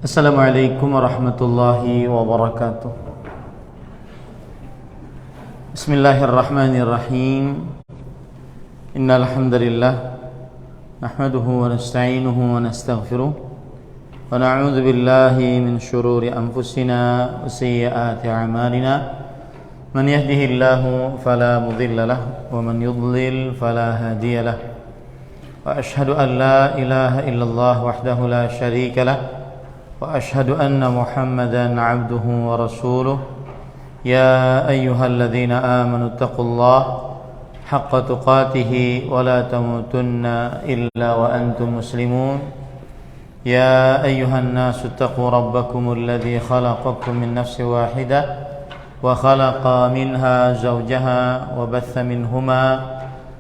Assalamualaikum warahmatullahi wabarakatuh. Bismillahirrahmanirrahim. Innal hamdalillah nahmaduhu wa nasta'inuhu wa nastaghfiruh wa na'udzu billahi min shururi anfusina wa sayyiati a'malina. Man yahdihillahu fala mudilla lahu wa man yudlil fala hadiya lahu. Wa ashhadu an la ilaha illallah wahdahu la syarika lahu wa ashhadu anna Muhammadan 'abduhu wa rasuluh. Ya ayyuhalladzina amanu taqullaha haqqa tuqatih wa la tamutunna illa wa antum muslimun. Ya ayyuhan nasu taqu rabbakumul ladzi khalaqakum min nafsin wahidah wa khalaqa minha zawjaha wa batha minhuma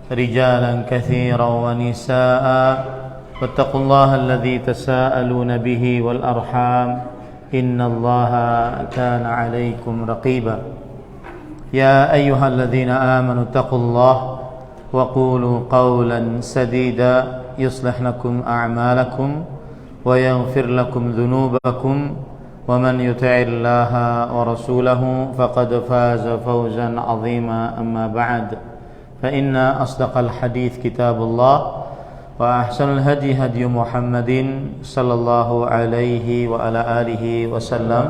rijalan katsiran wa nisaa'a wattaqullaha alladzi tasaaluna bihi wal arham innallaha kana 'alaikum raqiba. Ya ayyuhalladzina amanu taqullaha wa qulu qawlan sadida yuslih lakum a'malakum wa yaghfir lakum dhunubakum wa man yuti'illaha wa rasulahu faqad faza fawzan 'azima. Amma ba'd. فإن أصدق الحديث كتاب الله وأحسن الهدي هدي محمد صلى الله عليه وعلى آله وسلم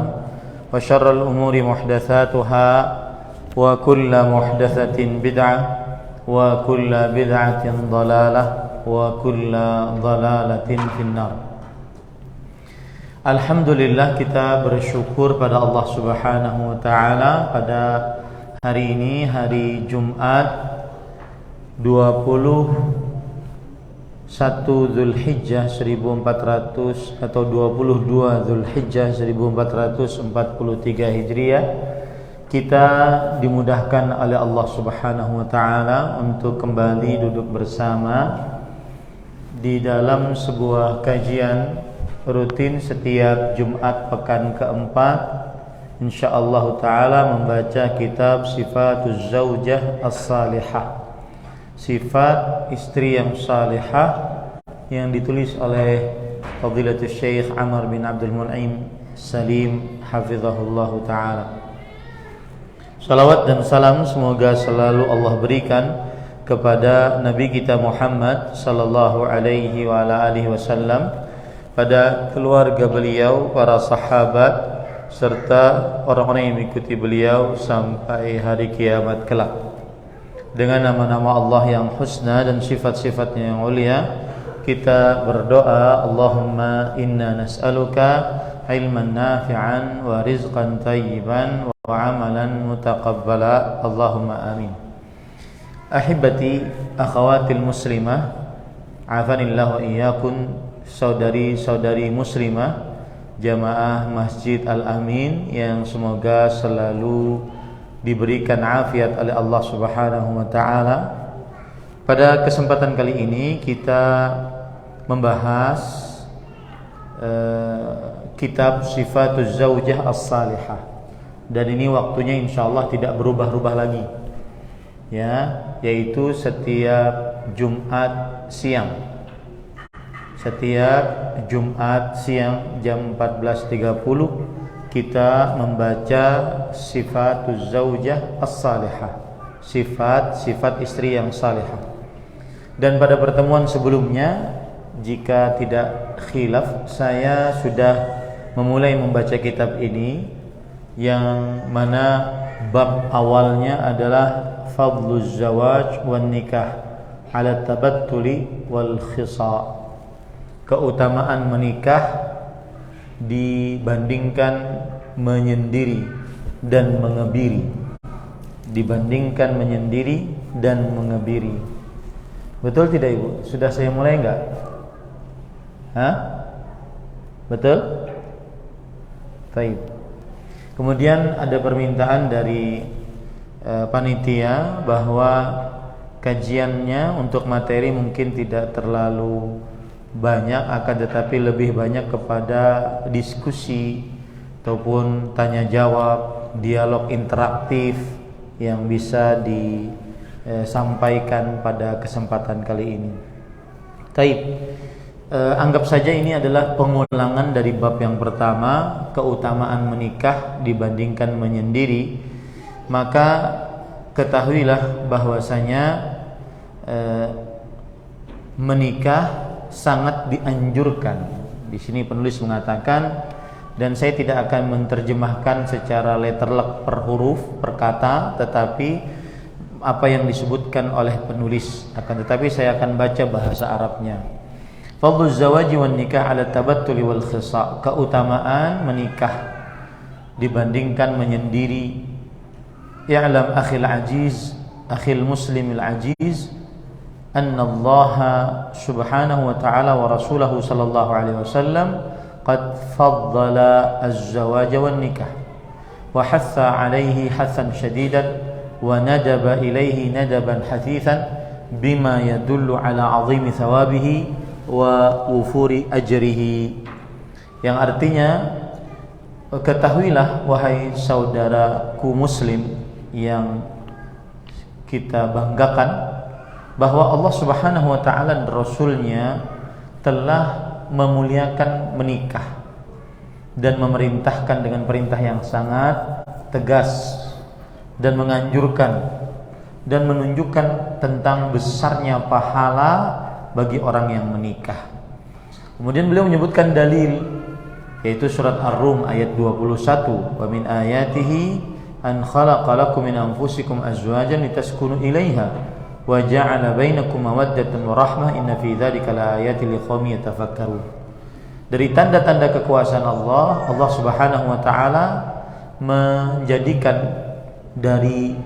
وشر الأمور محدثاتها وكل محدثة بدعة وكل بدعة ضلالة وكل ضلالة في النار. Alhamdulillah, kita bersyukur pada Allah Subhanahu wa taala pada hari ini, hari Jumat 21 Zulhijjah 1400 atau 22 Zulhijjah 1443 Hijriah. Kita dimudahkan oleh Allah Subhanahu wa taala untuk kembali duduk bersama di dalam sebuah kajian rutin setiap Jumat pekan keempat, insyaallah taala membaca kitab Sifatuz Zaujah As-Salihah, sifat istri yang salihah, yang ditulis oleh Fadilatul Syekh Amr bin Abdul Mun'im Salim hafizahullah ta'ala. Salawat dan salam semoga selalu Allah berikan kepada Nabi kita Muhammad sallallahu alaihi wa ala alihi wasallam, pada keluarga beliau, para sahabat, serta orang-orang yang mengikuti beliau sampai hari kiamat kelak. Dengan nama-nama Allah yang husna dan sifat-sifatnya yang mulia, kita berdoa, Allahumma inna nas'aluka ilman nafi'an wa rizqan tayyiban wa amalan mutaqabbala. Allahumma amin. Ahibati akhawatil muslimah, afanillahu wa iyyakum, saudari-saudari muslimah jamaah Masjid Al-Amin yang semoga selalu diberikan afiat oleh Allah Subhanahu wa taala. Pada kesempatan kali ini kita membahas kitab Sifatuz Zaujah As-Salihah, dan ini waktunya insyaallah tidak berubah-ubah lagi, ya, yaitu setiap Jumat siang. Setiap Jumat siang jam 14.30 kita membaca Sifatuz Zaujah As-Salihah, sifat-sifat istri yang salihah. Dan pada pertemuan sebelumnya, jika tidak khilaf, saya sudah memulai membaca kitab ini, yang mana bab awalnya adalah Fadluz Zawaj wan Nikah ala Tabattuli wal Khisa, keutamaan menikah dibandingkan menyendiri dan mengebiri. Dibandingkan menyendiri dan mengebiri. Betul tidak Ibu? Sudah saya mulai enggak? Hah? Betul? Baik. Kemudian ada permintaan dari panitia bahwa kajiannya untuk materi mungkin tidak terlalu banyak, akan tetapi lebih banyak kepada diskusi ataupun tanya jawab, dialog interaktif yang bisa disampaikan pada kesempatan kali ini. Taib. Anggap saja ini adalah pengulangan dari bab yang pertama, keutamaan menikah dibandingkan menyendiri. Maka ketahuilah bahwasanya menikah sangat dianjurkan. Di sini penulis mengatakan, dan saya tidak akan menerjemahkan secara letterlek per huruf, per kata, tetapi apa yang disebutkan oleh penulis, akan tetapi saya akan baca bahasa Arabnya. Fadlu zawaji wan nikah ala tabattuli wal khisa, keutamaan menikah dibandingkan menyendiri. I'lam akhil ajiz, akhil muslimil ajiz, anna Allah subhanahu wa ta'ala wa rasulahu sallallahu alaihi wasallam qad faddala az-zawaj wan nikah wa hatha alaihi hathan shadidan wa nadaba ilaihi nadaban hathithan bima yadullu ala azimi thawabihi wa wufuri ajrihi. Yang artinya, ketahuilah wahai saudaraku muslim yang kita banggakan, bahwa Allah subhanahu wa ta'ala dan Rasulnya telah memuliakan menikah dan memerintahkan dengan perintah yang sangat tegas dan menganjurkan dan menunjukkan tentang besarnya pahala bagi orang yang menikah. Kemudian beliau menyebutkan dalil, yaitu surat Ar-Rum ayat 21, wa min ayatihi an khalaqa lakum min anfusikum azwajan litaskunu ilaiha wa ja'ala bainakum mawaddatan wa rahmah inna fi dzalika laayatin liqaumin yatafakkarun. Dari tanda-tanda kekuasaan Allah, Allah Subhanahu wa taala menjadikan dari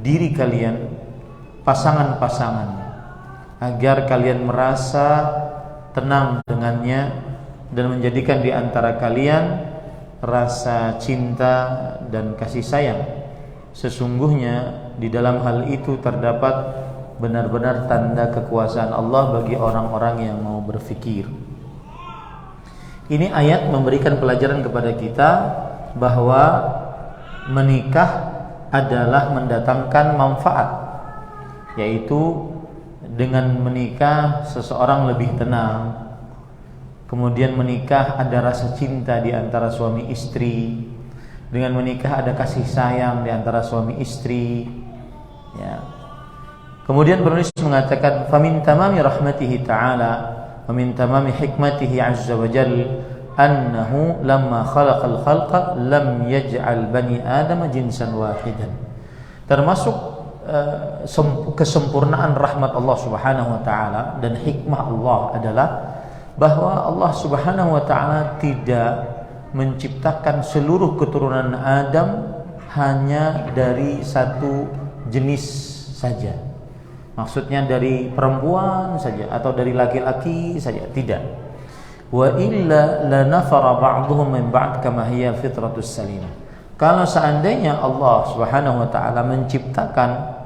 diri kalian pasangan-pasangan agar kalian merasa tenang dengannya dan menjadikan di antara kalian rasa cinta dan kasih sayang. Sesungguhnya di dalam hal itu terdapat benar-benar tanda kekuasaan Allah bagi orang-orang yang mau berfikir. Ini ayat memberikan pelajaran kepada kita bahwa menikah adalah mendatangkan manfaat, yaitu dengan menikah seseorang lebih tenang. Kemudian menikah ada rasa cinta di antara suami istri. Dengan menikah ada kasih sayang di antara suami istri. Ya. Kemudian penulis mengatakan, famin tamami rahmatihi ta'ala wa min tamami hikmatihi azza wa jalla annahu lamma khalaqal khalqa lam yaj'al bani adama jinsan wahidan. Termasuk kesempurnaan rahmat Allah Subhanahu wa taala dan hikmah Allah adalah bahwa Allah Subhanahu wa taala tidak menciptakan seluruh keturunan Adam hanya dari satu jenis saja. Maksudnya dari perempuan saja atau dari laki-laki saja, tidak. Wa illa lanafara ba'dhum min ba'd kama hiya fitratus salimah. Kalau seandainya Allah Subhanahu wa taala menciptakan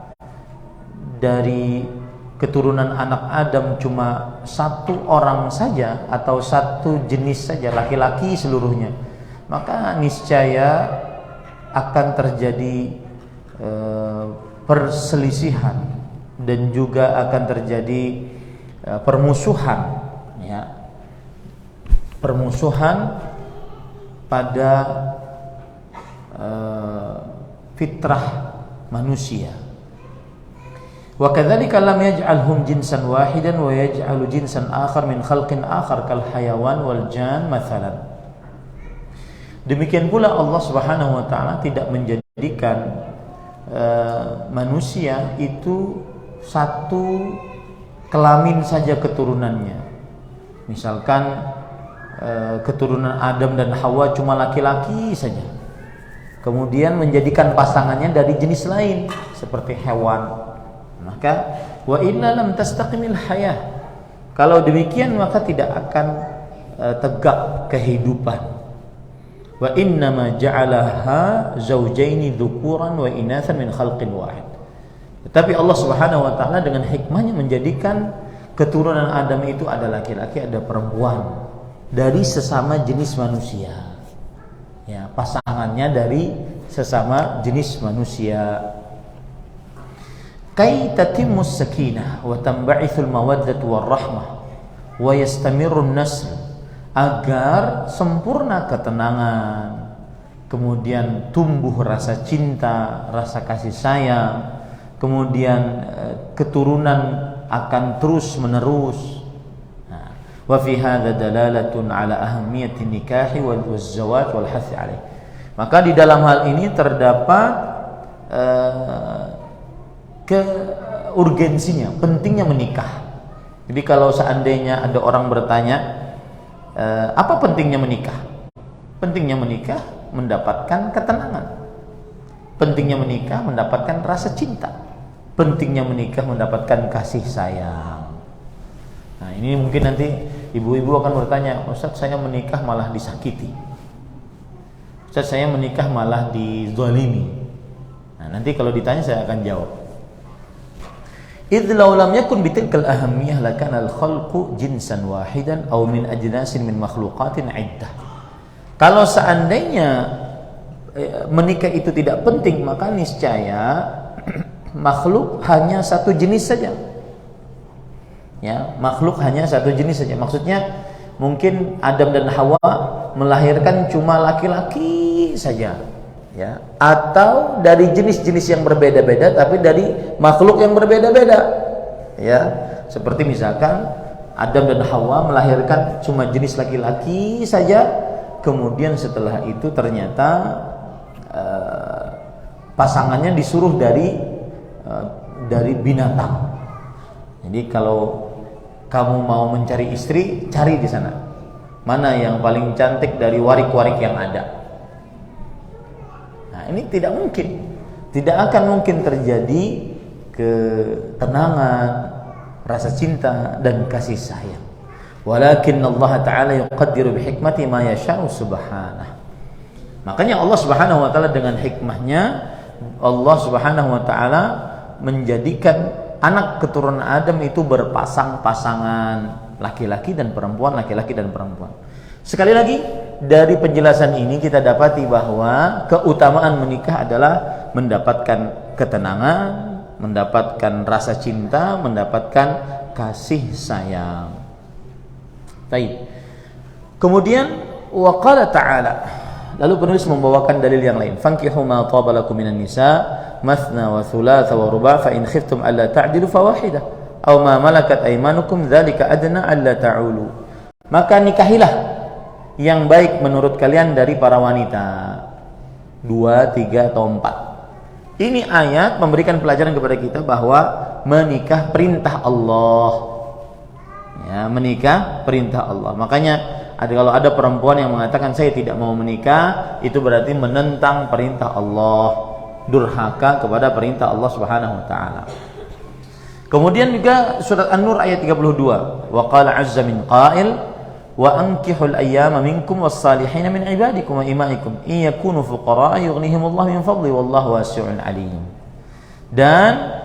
dari keturunan anak Adam cuma satu orang saja atau satu jenis saja, laki-laki seluruhnya, maka niscaya akan terjadi perselisihan dan juga akan terjadi permusuhan, ya, permusuhan pada fitrah manusia. Wa kadzalika lam yaj'alhum jinsan wahidan wa yaj'alu jinsan akhar min khalqin akhar kal hayawan wal jan mathalan. Demikian pula Allah Subhanahu wa taala tidak menjadikan manusia itu satu kelamin saja keturunannya. Misalkan keturunan Adam dan Hawa cuma laki-laki saja. Kemudian menjadikan pasangannya dari jenis lain seperti hewan. Maka wa inna lam tastaqimil hayah. Kalau demikian maka tidak akan tegak kehidupan. Wa inna ma ja'alaha zawjaini dzukuran wa inathan min khalqin wahid. Tetapi Allah Subhanahu wa taala dengan hikmahnya menjadikan keturunan Adam itu ada laki-laki, ada perempuan dari sesama jenis manusia. Ya, pasangannya dari sesama jenis manusia. Kai tatimmus sakinah wa tanba'ithul mawaddatu war rahmah wa yastamirrun nasl, agar sempurna ketenangan, kemudian tumbuh rasa cinta, rasa kasih sayang, kemudian keturunan akan terus menerus. Wa fi hadza dalalatun ala ahammiyati nikahi wal zawaj wal hath alaih. Maka di dalam hal ini terdapat urgensinya, pentingnya menikah. Jadi kalau seandainya ada orang bertanya, apa pentingnya menikah? Pentingnya menikah mendapatkan ketenangan. Pentingnya menikah mendapatkan rasa cinta. Pentingnya menikah mendapatkan kasih sayang. Nah, ini mungkin nanti ibu-ibu akan bertanya, Ustaz, saya menikah malah disakiti. Ustaz, saya menikah malah dizalimi. Nah, nanti kalau ditanya saya akan jawab. Idh law lam yakun bitilkal ahammiyah lakana al-khalqu jinsan wahidan aw min ajnasin min makhluqatin iddah. Kalau seandainya menikah itu tidak penting, maka niscaya makhluk hanya satu jenis saja. Ya, makhluk hanya satu jenis saja. Maksudnya mungkin Adam dan Hawa melahirkan cuma laki-laki saja, ya, atau dari jenis-jenis yang berbeda-beda tapi dari makhluk yang berbeda-beda, ya. Seperti misalkan Adam dan Hawa melahirkan cuma jenis laki-laki saja, kemudian setelah itu ternyata pasangannya disuruh dari binatang. Jadi kalau kamu mau mencari istri, cari di sana mana yang paling cantik dari warik-warik yang ada. Nah, ini tidak mungkin, tidak akan mungkin terjadi ketenangan, rasa cinta dan kasih sayang. Walakin Allah Ta'ala yuqaddiru bihikmati ma yasha'u subhanah. Makanya Allah Subhanahu wa taala dengan hikmahnya, Allah Subhanahu wa taala menjadikan anak keturunan Adam itu berpasang-pasangan, laki-laki dan perempuan, laki-laki dan perempuan. Sekali lagi, dari penjelasan ini kita dapati bahwa keutamaan menikah adalah mendapatkan ketenangan, mendapatkan rasa cinta, mendapatkan kasih sayang. Baik. Kemudian waqala ta'ala, lalu penulis membawakan dalil yang lain. Fankihu ma taba lakum minan nisa mathna wa thulatha wa ruba' fa in khiftum alla ta'dilu fawahidah aw ma malakat aymanukum dzalika adna alla ta'ulu. Maka nikahilah yang baik menurut kalian dari para wanita, 2, 3 atau 4. Ini ayat memberikan pelajaran kepada kita bahwa menikah perintah Allah. Ya, menikah perintah Allah. Makanya kalau ada perempuan yang mengatakan saya tidak mau menikah, itu berarti menentang perintah Allah, durhaka kepada perintah Allah Subhanahu wa taala. Kemudian juga surat An-Nur ayat 32, wa qala 'azza min qail wa ankihul ayyama minkum was-salihin min ibadikum wa imaikum in yakunu fuqara yughnihimullahu min fadli wallahu wasi'un 'alim. Dan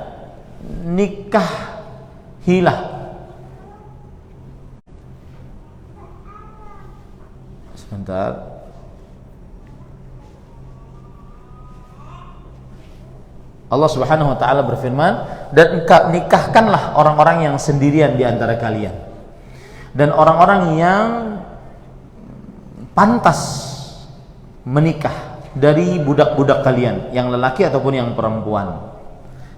nikahilah, sebentar, Allah Subhanahu wa taala berfirman, dan nikahkanlah orang-orang yang sendirian di antara kalian dan orang-orang yang pantas menikah dari budak-budak kalian, yang lelaki ataupun yang perempuan.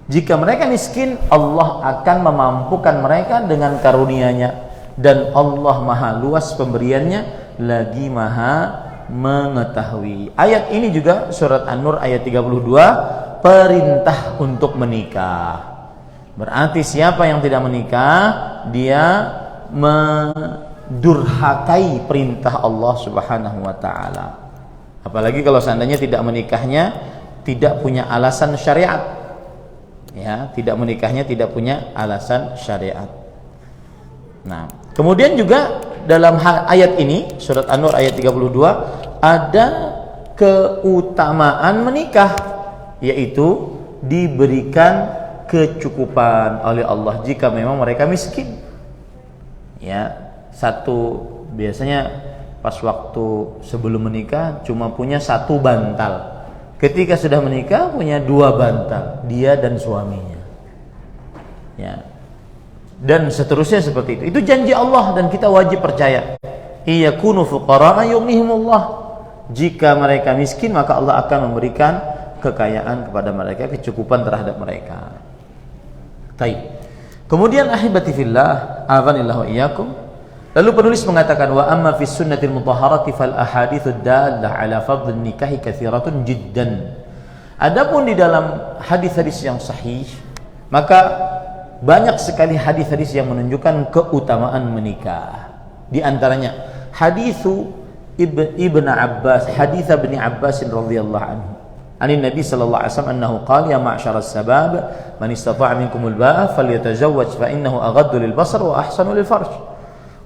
Jika mereka miskin, Allah akan memampukan mereka dengan karunia-Nya, dan Allah Maha luas pemberiannya lagi Maha mengetahui. Ayat ini juga surat An-Nur ayat 32, perintah untuk menikah. Berarti siapa yang tidak menikah, dia mendurhakai perintah Allah Subhanahu wa taala. Apalagi kalau seandainya tidak menikahnya tidak punya alasan syariat. Ya, tidak menikahnya tidak punya alasan syariat. Nah, kemudian juga dalam ayat ini surat An-Nur ayat 32 ada keutamaan menikah, yaitu diberikan kecukupan oleh Allah jika memang mereka miskin. Ya, biasanya pas waktu sebelum menikah cuma punya 1 bantal. Ketika sudah menikah punya 2 bantal, dia dan suaminya. Ya. dan seterusnya seperti itu. Itu janji Allah dan kita wajib percaya. Iyakunu fuqara'a yughnihimullah. Jika mereka miskin maka Allah akan memberikan kekayaan kepada mereka, kecukupan terhadap mereka. Baik. Kemudian ahibati fillah, azanillahu iyyakum. Lalu penulis mengatakan wa amma fi sunnatil mutahharati fal ahaditsud dallah ala fadl nikahi katsiratun jiddan. Adapun di dalam hadis-hadis yang sahih, maka banyak sekali hadis-hadis yang menunjukkan keutamaan menikah. Di antaranya haditsu Ibn Abbas, hadits Ibn Abbas radhiyallahu anhu. Ani Nabi sallallahu alaihi wasallam annahu qala ya ma'syaras sabab man istata'a minkumul ba'a falyatazawwaj fa innahu aghaddu lil basar wa ahsanu lil farj.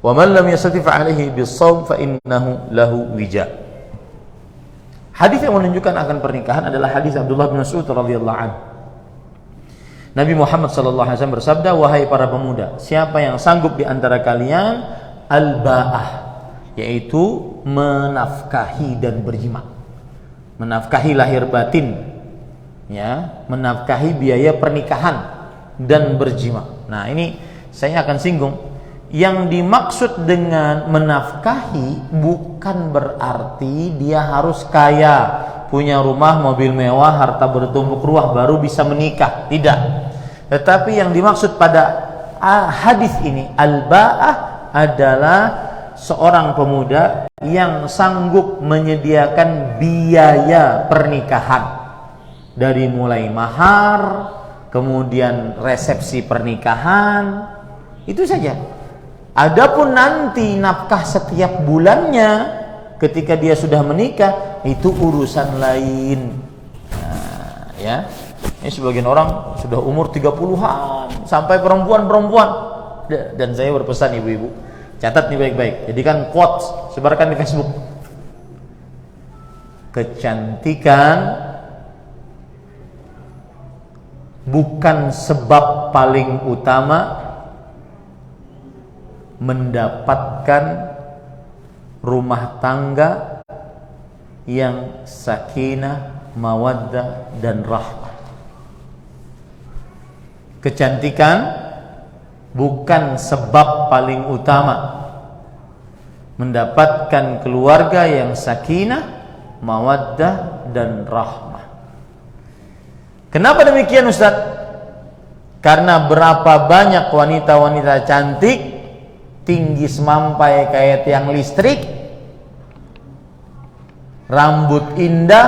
Wa man lam yastati' fa alaihi bis-shaum fa innahu lahu wija. Hadis yang menunjukkan akan pernikahan adalah hadis Abdullah bin Mas'ud radhiyallahu anhu. Nabi Muhammad sallallahu alaihi wasallam bersabda, wahai para pemuda, siapa yang sanggup di antara kalian al-ba'ah, yaitu menafkahi dan berjima. Menafkahi lahir batin, ya, menafkahi biaya pernikahan dan berjima. Nah, ini saya akan singgung. Yang dimaksud dengan menafkahi bukan berarti dia harus kaya, punya rumah, mobil mewah, harta bertumpuk ruah baru bisa menikah. Tidak. Tetapi yang dimaksud pada hadis ini al-ba'ah adalah seorang pemuda yang sanggup menyediakan biaya pernikahan, dari mulai mahar, kemudian resepsi pernikahan, itu saja. Adapun nanti nafkah setiap bulannya ketika dia sudah menikah, itu urusan lain. Nah, ya. Ini sebagian orang sudah umur 30-an sampai perempuan-perempuan. Dan saya berpesan ibu-ibu, catat nih baik-baik. Jadikan quotes, sebarkan di Facebook. Kecantikan bukan sebab paling utama mendapatkan rumah tangga yang sakinah, mawaddah dan rahmah. Kecantikan bukan sebab paling utama mendapatkan keluarga yang sakinah, mawaddah dan rahmah. Kenapa demikian, Ustaz? Karena berapa banyak wanita-wanita cantik, tinggi semampai kayak tiang listrik, rambut indah,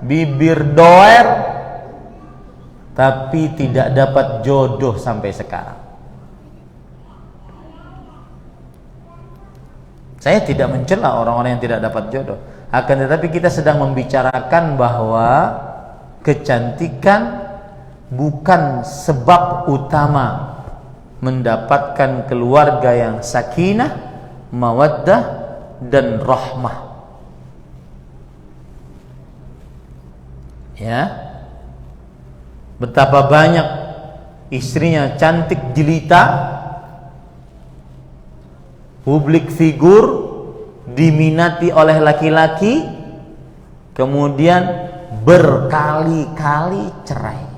bibir doer, tapi tidak dapat jodoh sampai sekarang. Saya tidak mencela orang-orang yang tidak dapat jodoh, akan tetapi kita sedang membicarakan bahwa kecantikan bukan sebab utama mendapatkan keluarga yang sakinah, mawaddah dan rahmah. Ya, betapa banyak istrinya cantik jelita, publik figur, diminati oleh laki-laki, kemudian berkali-kali cerai.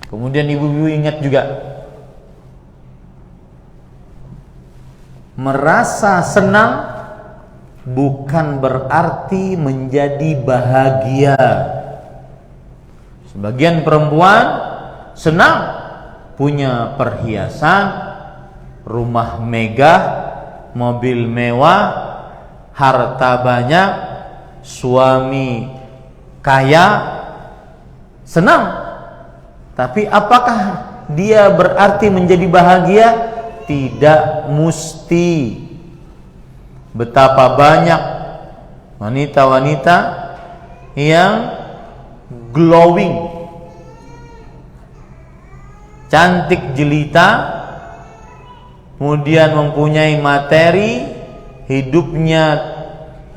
Kemudian ibu-ibu ingat juga, merasa senang bukan berarti menjadi bahagia. Sebagian perempuan senang punya perhiasan, rumah megah, mobil mewah, harta banyak, suami kaya, senang. Tapi apakah dia berarti menjadi bahagia? Tidak mesti. Betapa banyak wanita-wanita yang glowing, cantik jelita, kemudian mempunyai materi, hidupnya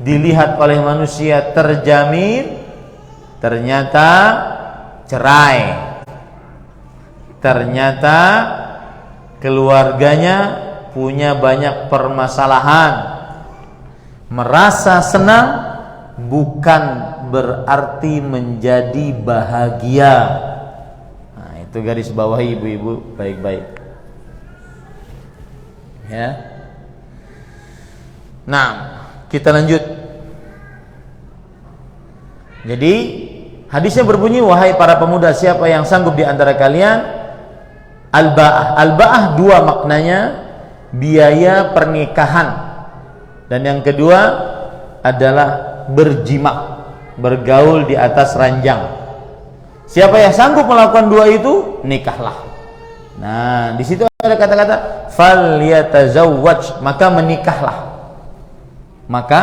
dilihat oleh manusia terjamin, ternyata cerai, ternyata keluarganya punya banyak permasalahan. Merasa senang bukan berarti menjadi bahagia. Nah, Itu garis bawahi ibu-ibu baik-baik. Ya. Nah, kita lanjut. Jadi hadisnya berbunyi, wahai para pemuda, siapa yang sanggup di antara kalian al-ba'ah. Al-ba'ah dua maknanya, biaya pernikahan, dan yang kedua adalah berjima, bergaul di atas ranjang. Siapa yang sanggup melakukan dua itu, nikahlah. Nah, di situ ada kata-kata falyatazawwaj, maka menikahlah. Maka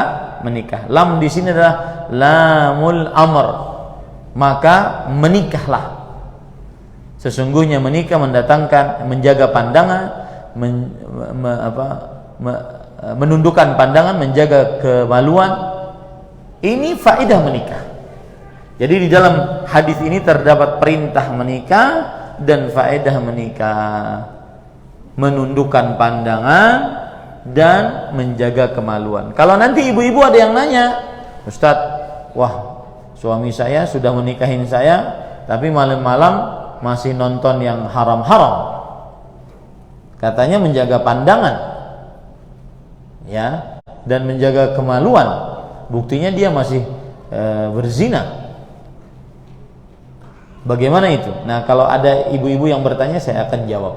menikah. Lam di sini adalah lamul amr, maka menikahlah. Sesungguhnya menikah mendatangkan, menjaga pandangan, menundukkan pandangan, menjaga kemaluan. Ini faedah menikah. Jadi di dalam hadis ini terdapat perintah menikah dan faedah menikah, menundukkan pandangan dan menjaga kemaluan. Kalau nanti ibu-ibu ada yang nanya, Ustadz, wah suami saya sudah menikahin saya, tapi malam-malam masih nonton yang haram-haram. Katanya menjaga pandangan, ya, dan menjaga kemaluan. Buktinya dia masih berzina. Bagaimana itu? Nah, kalau ada ibu-ibu yang bertanya, saya akan jawab.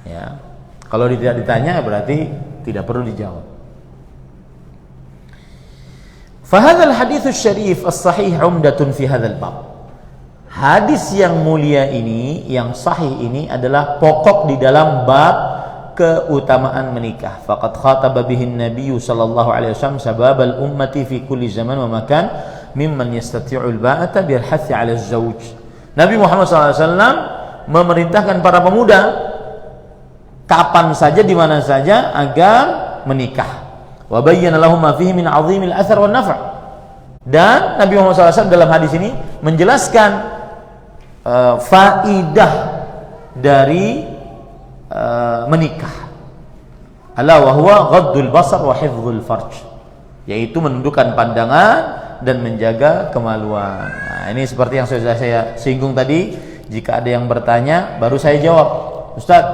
Ya. Kalau tidak ditanya berarti tidak perlu dijawab. Fahadzal hadits syarif as-sahih 'umdatun fi hadzal bab. Hadis yang mulia ini, yang sahih ini adalah pokok di dalam bab keutamaan menikah. Faqad khataba bihi an-nabiy sallallahu alaihi wasallam sababal ummati fi kulli zaman wa makan mimman yastati'ul ba'ata bil hathi 'ala az-zawj. Nabi Muhammad sallallahu alaihi wasallam memerintahkan para pemuda kapan saja, di mana saja, agar menikah. Wa bayyana lahum ma fihi min 'azimil athar wan naf'. Dan Nabi Muhammad SAW dalam hadis ini menjelaskan faidah dari menikah. Ala wa huwa ghaddul basar wa hifdzul farj, yaitu menundukkan pandangan dan menjaga kemaluan. Nah, ini seperti yang sudah saya singgung tadi. Jika ada yang bertanya, baru saya jawab, Ustaz,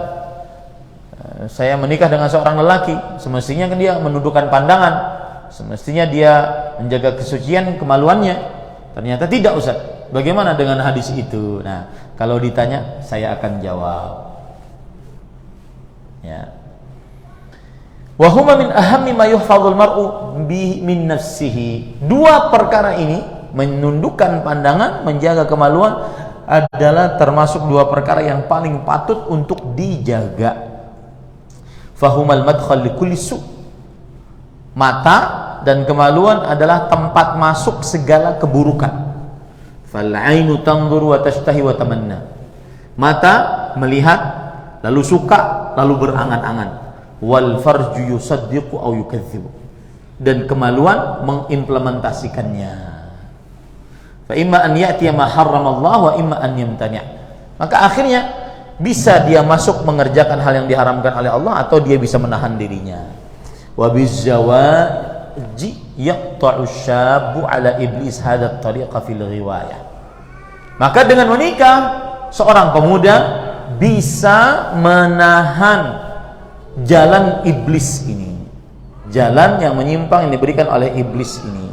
saya menikah dengan seorang lelaki, semestinya kan dia menundukkan pandangan, semestinya dia menjaga kesucian kemaluannya. Ternyata tidak, Ustaz. Bagaimana dengan hadis itu? Nah, kalau ditanya saya akan jawab. Ya. Wa huma min ahammi ma yuhfadzul mar'u bi min nafsihi. Dua perkara ini, menundukkan pandangan, menjaga kemaluan, adalah termasuk dua perkara yang paling patut untuk dijaga. Fahumal madkhal likulli su'. Mata dan kemaluan adalah tempat masuk segala keburukan. Fal 'ainu tanzuru wa tashtahi wa tamanna. Mata melihat, lalu suka, lalu berangan-angan. Wal farju yusaddiqu aw yukadzibu. Dan kemaluan mengimplementasikannya. Fa imma an ya'tiya ma harramallah wa imma an yamtani'. Maka akhirnya bisa dia masuk mengerjakan hal yang diharamkan oleh Allah, atau dia bisa menahan dirinya. Wa bizzawaji yaqta'u syabbu ala iblis hadat tariqa fil riwayah. Maka dengan menikah, seorang pemuda bisa menahan jalan iblis ini, jalan yang menyimpang yang diberikan oleh iblis ini.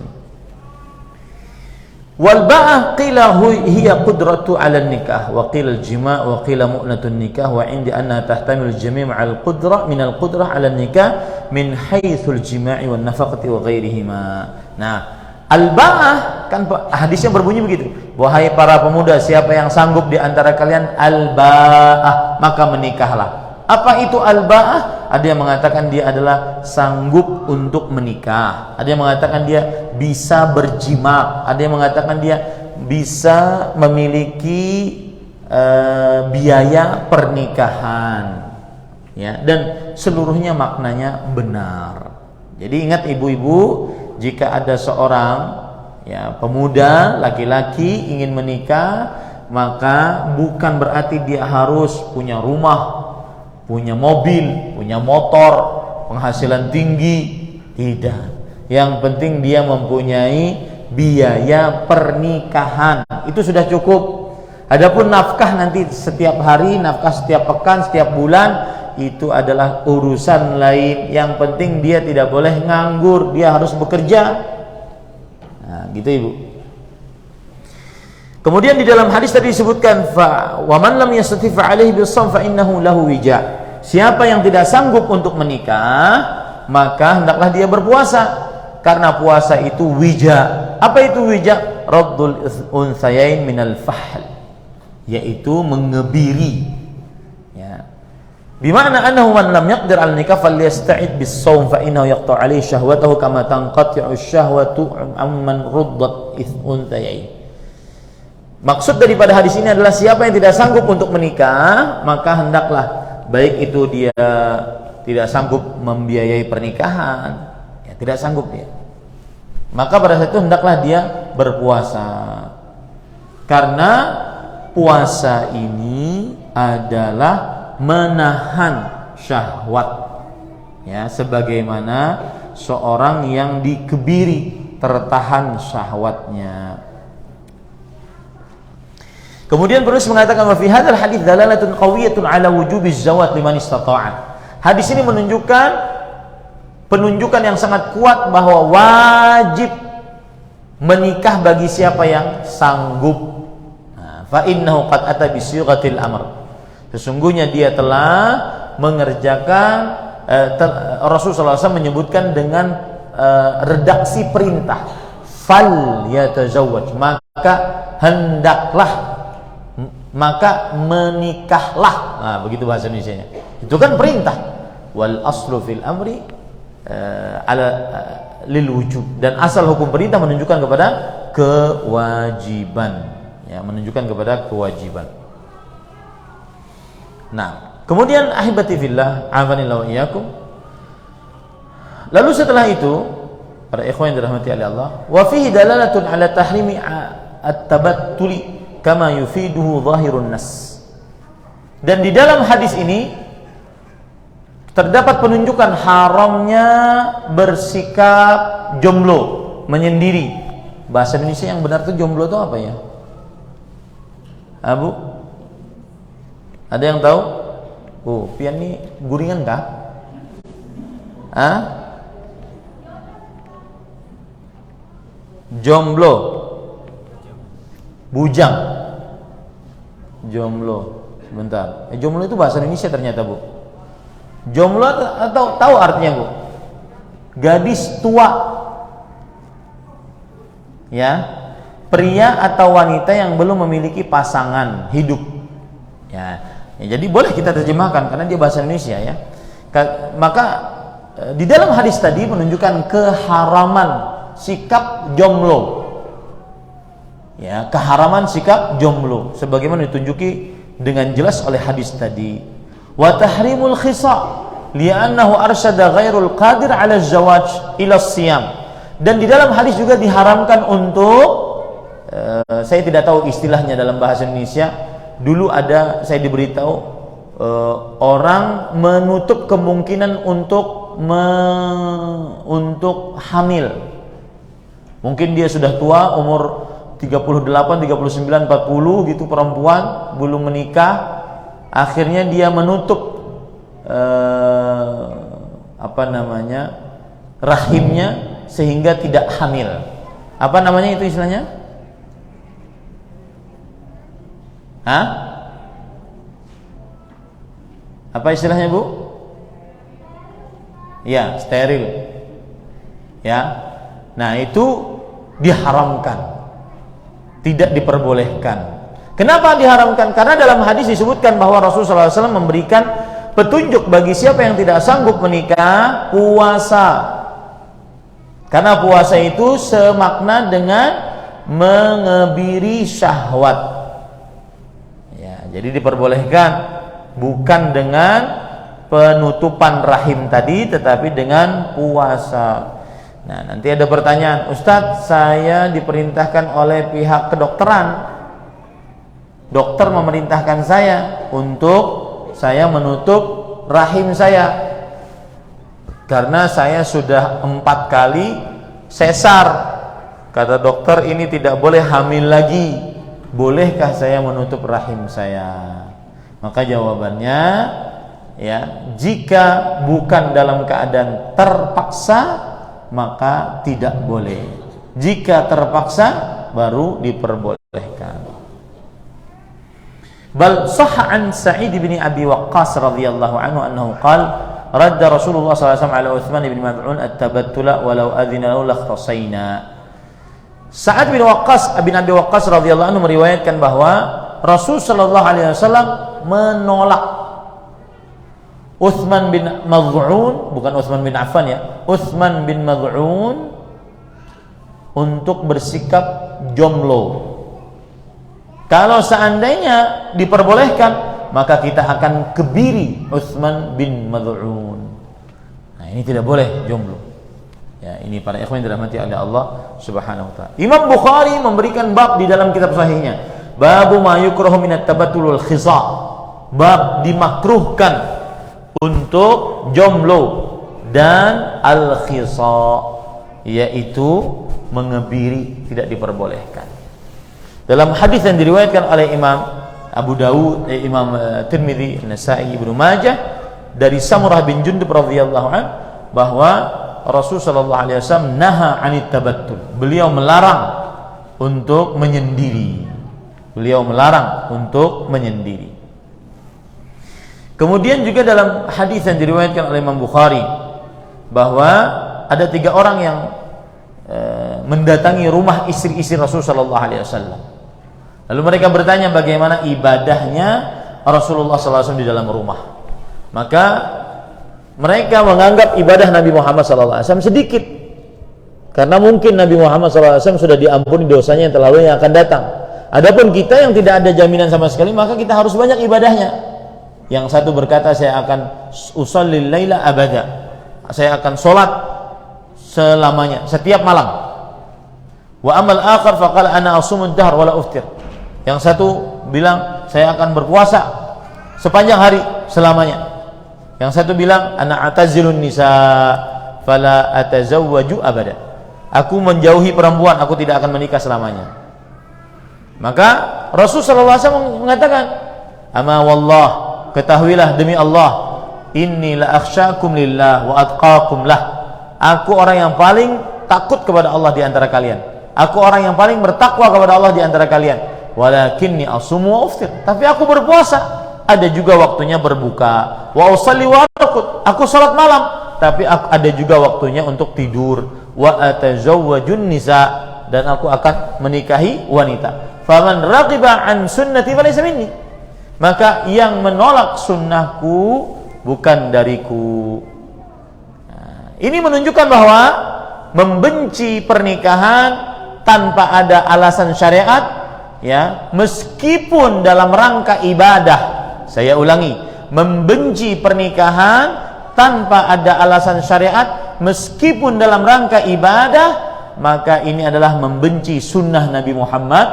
Wal ba'ah qila hiya qudratu 'ala nikah wa qila al-jima' wa qila mu'natun nikah wa 'indi anna tahtamilu al-jami' ma'al qudrah min al-qudrah 'ala nikah min haitsu al-jima'i wan nafaqati wa ghairihima. Nah, al-ba'ah kan hadisnya berbunyi begitu. Wahai para pemuda, siapa yang sanggup di antara kalian al-ba'ah, maka menikahlah. Apa itu al-ba'ah? Ada yang mengatakan dia adalah sanggup untuk menikah. Ada yang mengatakan dia bisa berjima. Ada yang mengatakan dia bisa memiliki biaya pernikahan. Ya, dan seluruhnya maknanya benar. Jadi ingat ibu-ibu, jika ada seorang pemuda laki-laki ingin menikah, maka bukan berarti dia harus punya rumah, punya mobil, punya motor, penghasilan tinggi. Tidak. Yang penting dia mempunyai biaya pernikahan. Itu sudah cukup. Adapun nafkah nanti setiap hari, nafkah setiap pekan, setiap bulan, itu adalah urusan lain. Yang penting dia tidak boleh nganggur, dia harus bekerja. Nah, gitu Ibu. Kemudian di dalam hadis tadi disebutkan wa man lam yastati fa alaihi bis-shaum fa innahu lahu wija. Siapa yang tidak sanggup untuk menikah, maka hendaklah dia berpuasa. Karena puasa itu wija. Apa itu wija? Raddul unthayain minal fahl, yaitu mengebiri. Ya. Bima'na annahu man lam yaqdir al nikah falyasta'id bis-shaum fa innahu yaqta'u alaihi syahwatahu kama tanqati'u syahwatu amman ruddat unthayain. Maksud daripada hadis ini adalah siapa yang tidak sanggup untuk menikah, maka hendaklah, baik itu dia tidak sanggup membiayai pernikahan, ya, tidak sanggup dia, maka pada saat itu hendaklah dia berpuasa. Karena puasa ini adalah menahan syahwat, ya, sebagaimana seorang yang dikebiri tertahan syahwatnya. Kemudian penulis mengatakan wa fi hadzal hadits dalalatun qawiyatun ala wujubiz zawat liman istata'a. Hadis ini menunjukkan penunjukan yang sangat kuat bahwa wajib menikah bagi siapa yang sanggup. Fa innahu qad ata bi sighatil amr. Sesungguhnya dia telah mengerjakan Rasulullah SAW menyebutkan dengan redaksi perintah. Fal yatazawwaj, maka menikahlah. Nah, begitu bahasa Indonesianya. Itu kan perintah. Wal aslu fil amri lil wujub, dan asal hukum perintah menunjukkan kepada kewajiban, ya, menunjukkan kepada kewajiban. Nah, kemudian ahibati fillah, afanillahu iyyakum. Lalu setelah itu, para ikhwan yang dirahmati oleh Allah, wa fihi dalalatun ala tahrimi at-tabattuli kama yufiduhu zahirun nas. Dan di dalam hadis ini terdapat penunjukan haramnya bersikap jomblo, menyendiri. Bahasa Indonesia yang benar itu jomblo itu apa ya? Abu? Ada yang tahu? Oh, pian ini guringan kah? Jomblo, bujang, jomblo. Sebentar, jomblo itu bahasa Indonesia ternyata, Bu. Jomblo atau tahu artinya, Bu? Gadis tua, ya, pria atau wanita yang belum memiliki pasangan hidup, ya, jadi boleh kita terjemahkan karena dia bahasa Indonesia, ya. Maka di dalam hadis tadi menunjukkan keharaman sikap jomblo, ya, keharaman sikap jomblo sebagaimana ditunjuki dengan jelas oleh hadis tadi. Wa tahrimul khisa li'annahu arsyada ghairul qadir 'ala az-zawaj ila as-siyam. Dan di dalam hadis juga diharamkan untuk saya tidak tahu istilahnya dalam bahasa Indonesia. Dulu ada, saya diberitahu, orang menutup kemungkinan untuk hamil. Mungkin dia sudah tua, umur 38, 39, 40 gitu, perempuan belum menikah, akhirnya dia menutup rahimnya sehingga tidak hamil. Apa namanya itu istilahnya? Apa istilahnya, Bu? Ya, steril. Ya. Nah, itu diharamkan, tidak diperbolehkan. Kenapa diharamkan? Karena dalam hadis disebutkan bahwa Rasulullah SAW memberikan petunjuk bagi siapa yang tidak sanggup menikah, puasa. Karena puasa itu semakna dengan mengebiri syahwat, ya, jadi diperbolehkan, bukan dengan penutupan rahim tadi, tetapi dengan puasa. Nah, nanti ada pertanyaan, Ustadz, saya diperintahkan oleh pihak kedokteran, dokter memerintahkan saya untuk saya menutup rahim saya karena saya sudah 4 kali sesar. Kata dokter, ini tidak boleh hamil lagi. bolehkah saya menutup rahim saya? Maka jawabannya, ya, jika bukan dalam keadaan terpaksa maka tidak boleh. Jika terpaksa baru diperbolehkan. Bal sahha an Sa'id bin Abi Waqqas radhiyallahu anhu annahu qala radda Rasulullah sallallahu alaihi wasallam ala Utsman bin Mad'un at-tabattula walau adzina lahu lakhtasaina. Sa'ad bin Abi Waqqas radhiyallahu anhu meriwayatkan bahwa Rasul sallallahu alaihi wasallam menolak Utsman bin Mad'un, bukan Utsman bin Affan ya, Utsman bin Mad'un untuk bersikap jomblo. Kalau seandainya diperbolehkan, maka kita akan kebiri Utsman bin Mad'un. Nah, ini tidak boleh jomblo. Ya, ini para ikhwan yang dirahmati oleh Allah Subhanahu wa taala. Imam Bukhari memberikan bab di dalam kitab sahihnya, babu ma yukrahu minat tabattulul khisa. Bab dimakruhkan untuk jomblo dan al-khisa, yaitu mengebiri, tidak diperbolehkan. Dalam hadis yang diriwayatkan oleh Imam Abu Dawud, Imam Tirmidzi, Nasa'i, Ibnu Majah dari Samurah bin Jundub radhiyallahu anhu bahwa Rasul sallallahu alaihi wasallam naha 'anit tabattul. Beliau melarang untuk menyendiri. Beliau melarang untuk menyendiri. Kemudian juga dalam hadis yang diriwayatkan oleh Imam Bukhari bahwa ada 3 orang yang mendatangi rumah istri-istri Rasul sallallahu alaihi wasallam. Lalu mereka bertanya bagaimana ibadahnya Rasulullah sallallahu alaihi wasallam di dalam rumah. Maka mereka menganggap ibadah Nabi Muhammad sallallahu alaihi wasallam sedikit. Karena mungkin Nabi Muhammad sallallahu alaihi wasallam sudah diampuni dosanya yang terlalu yang akan datang. Adapun kita yang tidak ada jaminan sama sekali, maka kita harus banyak ibadahnya. Yang satu berkata, saya akan usallil laila abada. Saya akan sholat selamanya, setiap malam. Wa amal akhar faqala ana asumud dahr wala uftir. Yang satu bilang, saya akan berpuasa sepanjang hari selamanya. Yang satu bilang, ana atazilun nisa fala atazawwaju abada. Aku menjauhi perempuan, aku tidak akan menikah selamanya. Maka Rasul sallallahu alaihi wasallam mengatakan, ama wallah, ketahuilah demi Allah, inni la akhsyakum lillah wa atqakum lah. Aku orang yang paling takut kepada Allah di antara kalian. Aku orang yang paling bertakwa kepada Allah di antara kalian. Walakinni asumu wa uftir. Tapi aku berpuasa, ada juga waktunya berbuka. Wa usalli wa arqud. Aku salat malam, tapi ada juga waktunya untuk tidur. Wa atazawwajun nisa, dan aku akan menikahi wanita. Faman raqiba an sunnati falaysa minni. Maka yang menolak sunnahku bukan dariku. Nah, ini menunjukkan bahwa membenci pernikahan tanpa ada alasan syariat, ya, meskipun dalam rangka ibadah. Saya ulangi, membenci pernikahan tanpa ada alasan syariat meskipun dalam rangka ibadah, maka ini adalah membenci sunnah Nabi Muhammad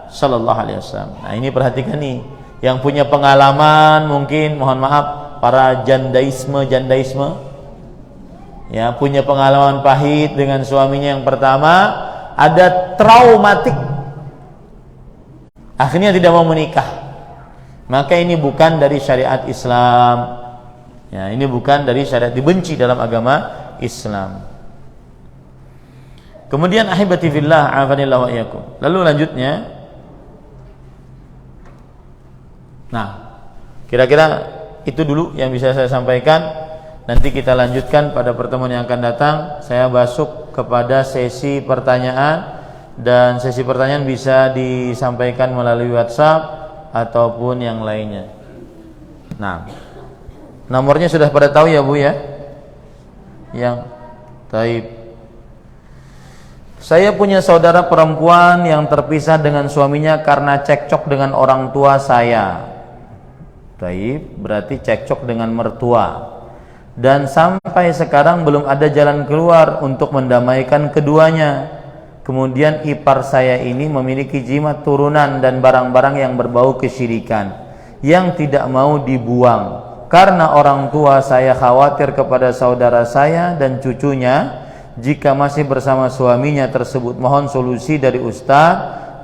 sallallahu alaihi wasallam. Nah, ini perhatikan nih, yang punya pengalaman mungkin, mohon maaf, para jandaisme, ya, punya pengalaman pahit dengan suaminya yang pertama, ada traumatik, akhirnya tidak mau menikah. Maka ini bukan dari syariat Islam. Ya, ini bukan dari syariat, dibenci dalam agama Islam. Kemudian ahibati fillah, afanillahu wa iyyakum. Lalu lanjutnya, nah, kira-kira itu dulu yang bisa saya sampaikan. Nanti kita lanjutkan pada pertemuan yang akan datang. Saya masuk kepada sesi pertanyaan, dan sesi pertanyaan bisa disampaikan melalui WhatsApp ataupun yang lainnya. Nah, nomornya sudah pada tahu ya Bu ya? Yang taib. Saya punya saudara perempuan yang terpisah dengan suaminya karena cekcok dengan orang tua saya. Taib, berarti cekcok dengan mertua. Dan sampai sekarang belum ada jalan keluar untuk mendamaikan keduanya. Kemudian ipar saya ini memiliki jimat turunan dan barang-barang yang berbau kesyirikan yang tidak mau dibuang. Karena orang tua saya khawatir kepada saudara saya dan cucunya jika masih bersama suaminya tersebut. Mohon solusi dari Ustaz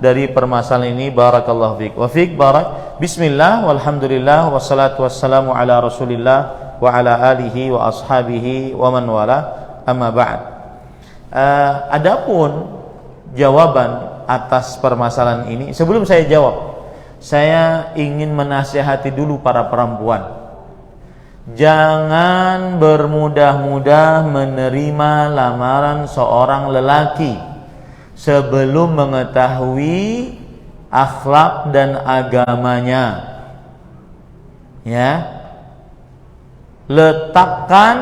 dari permasalahan ini. Barakallahu fiik wa fiik barak. Bismillah walhamdulillah wassalatu wassalamu ala Rasulillah wa ala alihi wa ashabihi wa man wala, amma ba'd. Adapun jawaban atas permasalahan ini, sebelum saya jawab, saya ingin menasihati dulu para perempuan. Jangan bermudah-mudah menerima lamaran seorang lelaki sebelum mengetahui akhlak dan agamanya. Ya. Letakkan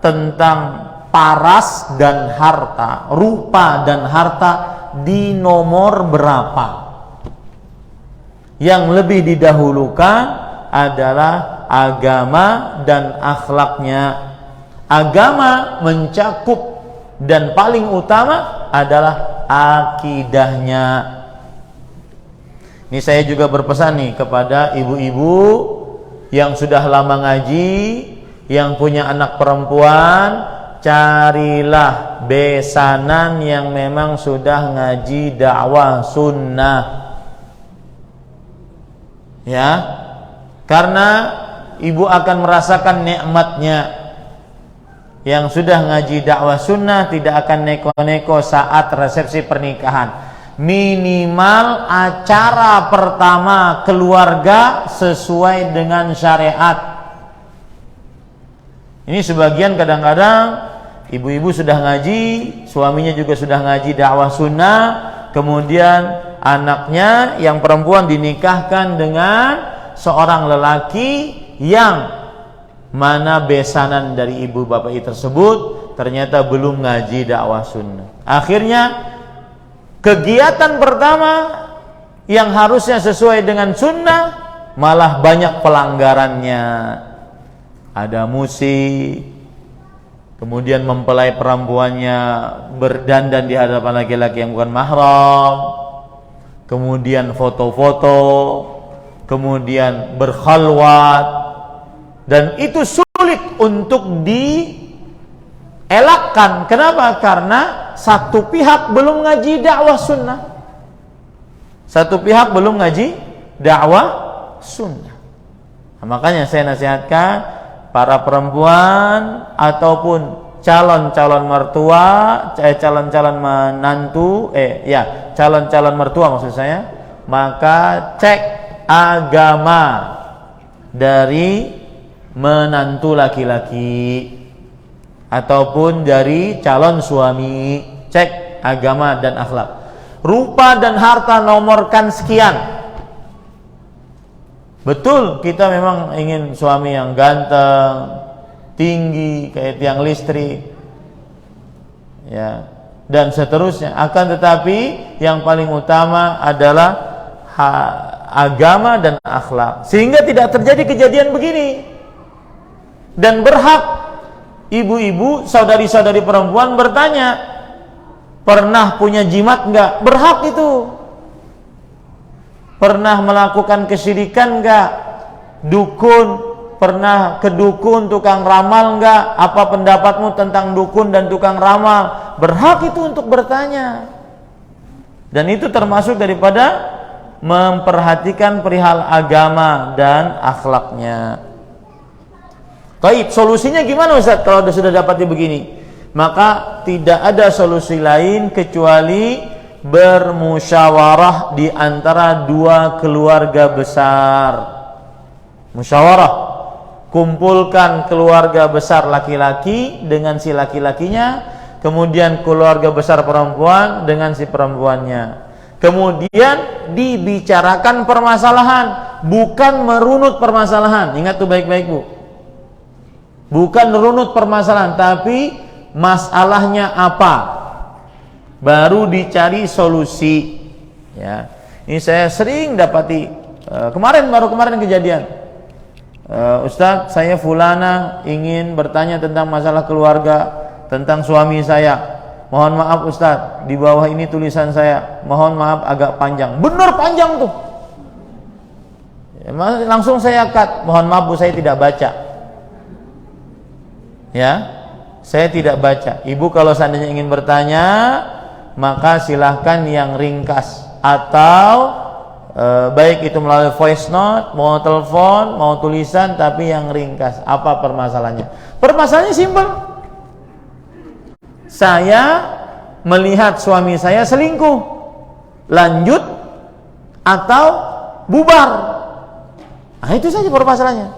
tentang paras dan harta, rupa dan harta di nomor berapa. Yang lebih didahulukan adalah agama dan akhlaknya. Agama mencakup dan paling utama adalah akidahnya. Ini saya juga berpesan nih kepada ibu-ibu yang sudah lama ngaji, yang punya anak perempuan, carilah besanan yang memang sudah ngaji dakwah sunnah. Ya, karena ibu akan merasakan nikmatnya. Yang sudah ngaji dakwah sunnah tidak akan neko-neko saat resepsi pernikahan. Minimal acara pertama keluarga sesuai dengan syariat. Ini sebagian kadang-kadang ibu-ibu sudah ngaji, suaminya juga sudah ngaji dakwah sunnah, kemudian anaknya yang perempuan dinikahkan dengan seorang lelaki yang mana besanan dari ibu bapak tersebut ternyata belum ngaji dakwah sunnah. Akhirnya kegiatan pertama yang harusnya sesuai dengan sunnah malah banyak pelanggarannya. Ada musik, kemudian mempelai perempuannya berdandan di hadapan laki-laki yang bukan mahram, kemudian foto-foto, kemudian berkhalwat, dan itu sulit untuk dielakkan. Kenapa? Karena satu pihak belum ngaji dakwah sunnah. Satu pihak belum ngaji dakwah sunnah. Nah, makanya saya nasihatkan para perempuan ataupun calon-calon mertua, calon-calon menantu, calon-calon mertua maksud saya, maka cek agama dari menantu laki-laki ataupun dari calon suami. Cek agama dan akhlak. Rupa dan harta nomorkan sekian. Betul, kita memang ingin suami yang ganteng, tinggi kayak tiang listrik, ya, dan seterusnya. Akan tetapi yang paling utama adalah agama dan akhlak, sehingga tidak terjadi kejadian begini. Dan berhak ibu-ibu, saudari-saudari perempuan bertanya, pernah punya jimat enggak? Berhak itu. Pernah melakukan kesyirikan enggak? Dukun, pernah ke dukun, tukang ramal enggak? Apa pendapatmu tentang dukun dan tukang ramal? Berhak itu untuk bertanya. Dan itu termasuk daripada memperhatikan perihal agama dan akhlaknya. Baik, solusinya gimana Ustaz kalau sudah dapati begini? Maka tidak ada solusi lain kecuali bermusyawarah di antara dua keluarga besar. Musyawarah, kumpulkan keluarga besar laki-laki dengan si laki-lakinya, kemudian keluarga besar perempuan dengan si perempuannya. Kemudian dibicarakan permasalahan, bukan merunut permasalahan. Ingat tuh baik-baik, Bu. Bukan merunut permasalahan, tapi masalahnya apa? Baru dicari solusi. Ya, ini saya sering dapati. Baru kemarin kejadian. Ustadz, saya fulana ingin bertanya tentang masalah keluarga, tentang suami saya. Mohon maaf Ustadz, di bawah ini tulisan saya. Mohon maaf agak panjang. Bener panjang tuh. Ya, langsung saya cut. Mohon maaf Bu, saya tidak baca. Ya, saya tidak baca. Ibu kalau seandainya ingin bertanya, maka silahkan yang ringkas. atau baik itu melalui voice note, mau telepon, mau tulisan, tapi yang ringkas. Apa permasalahannya? Permasalahannya simpel. Saya melihat suami saya selingkuh, lanjut atau bubar. Nah, itu saja permasalahannya.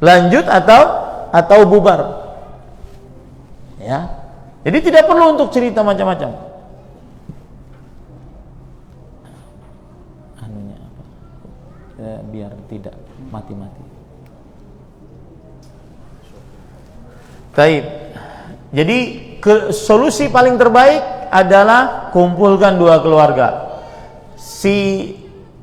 Lanjut atau bubar. Ya. Jadi tidak perlu untuk cerita macam-macam. Anunya apa? Biar tidak mati-mati. Baik. Jadi solusi paling terbaik adalah kumpulkan dua keluarga. Si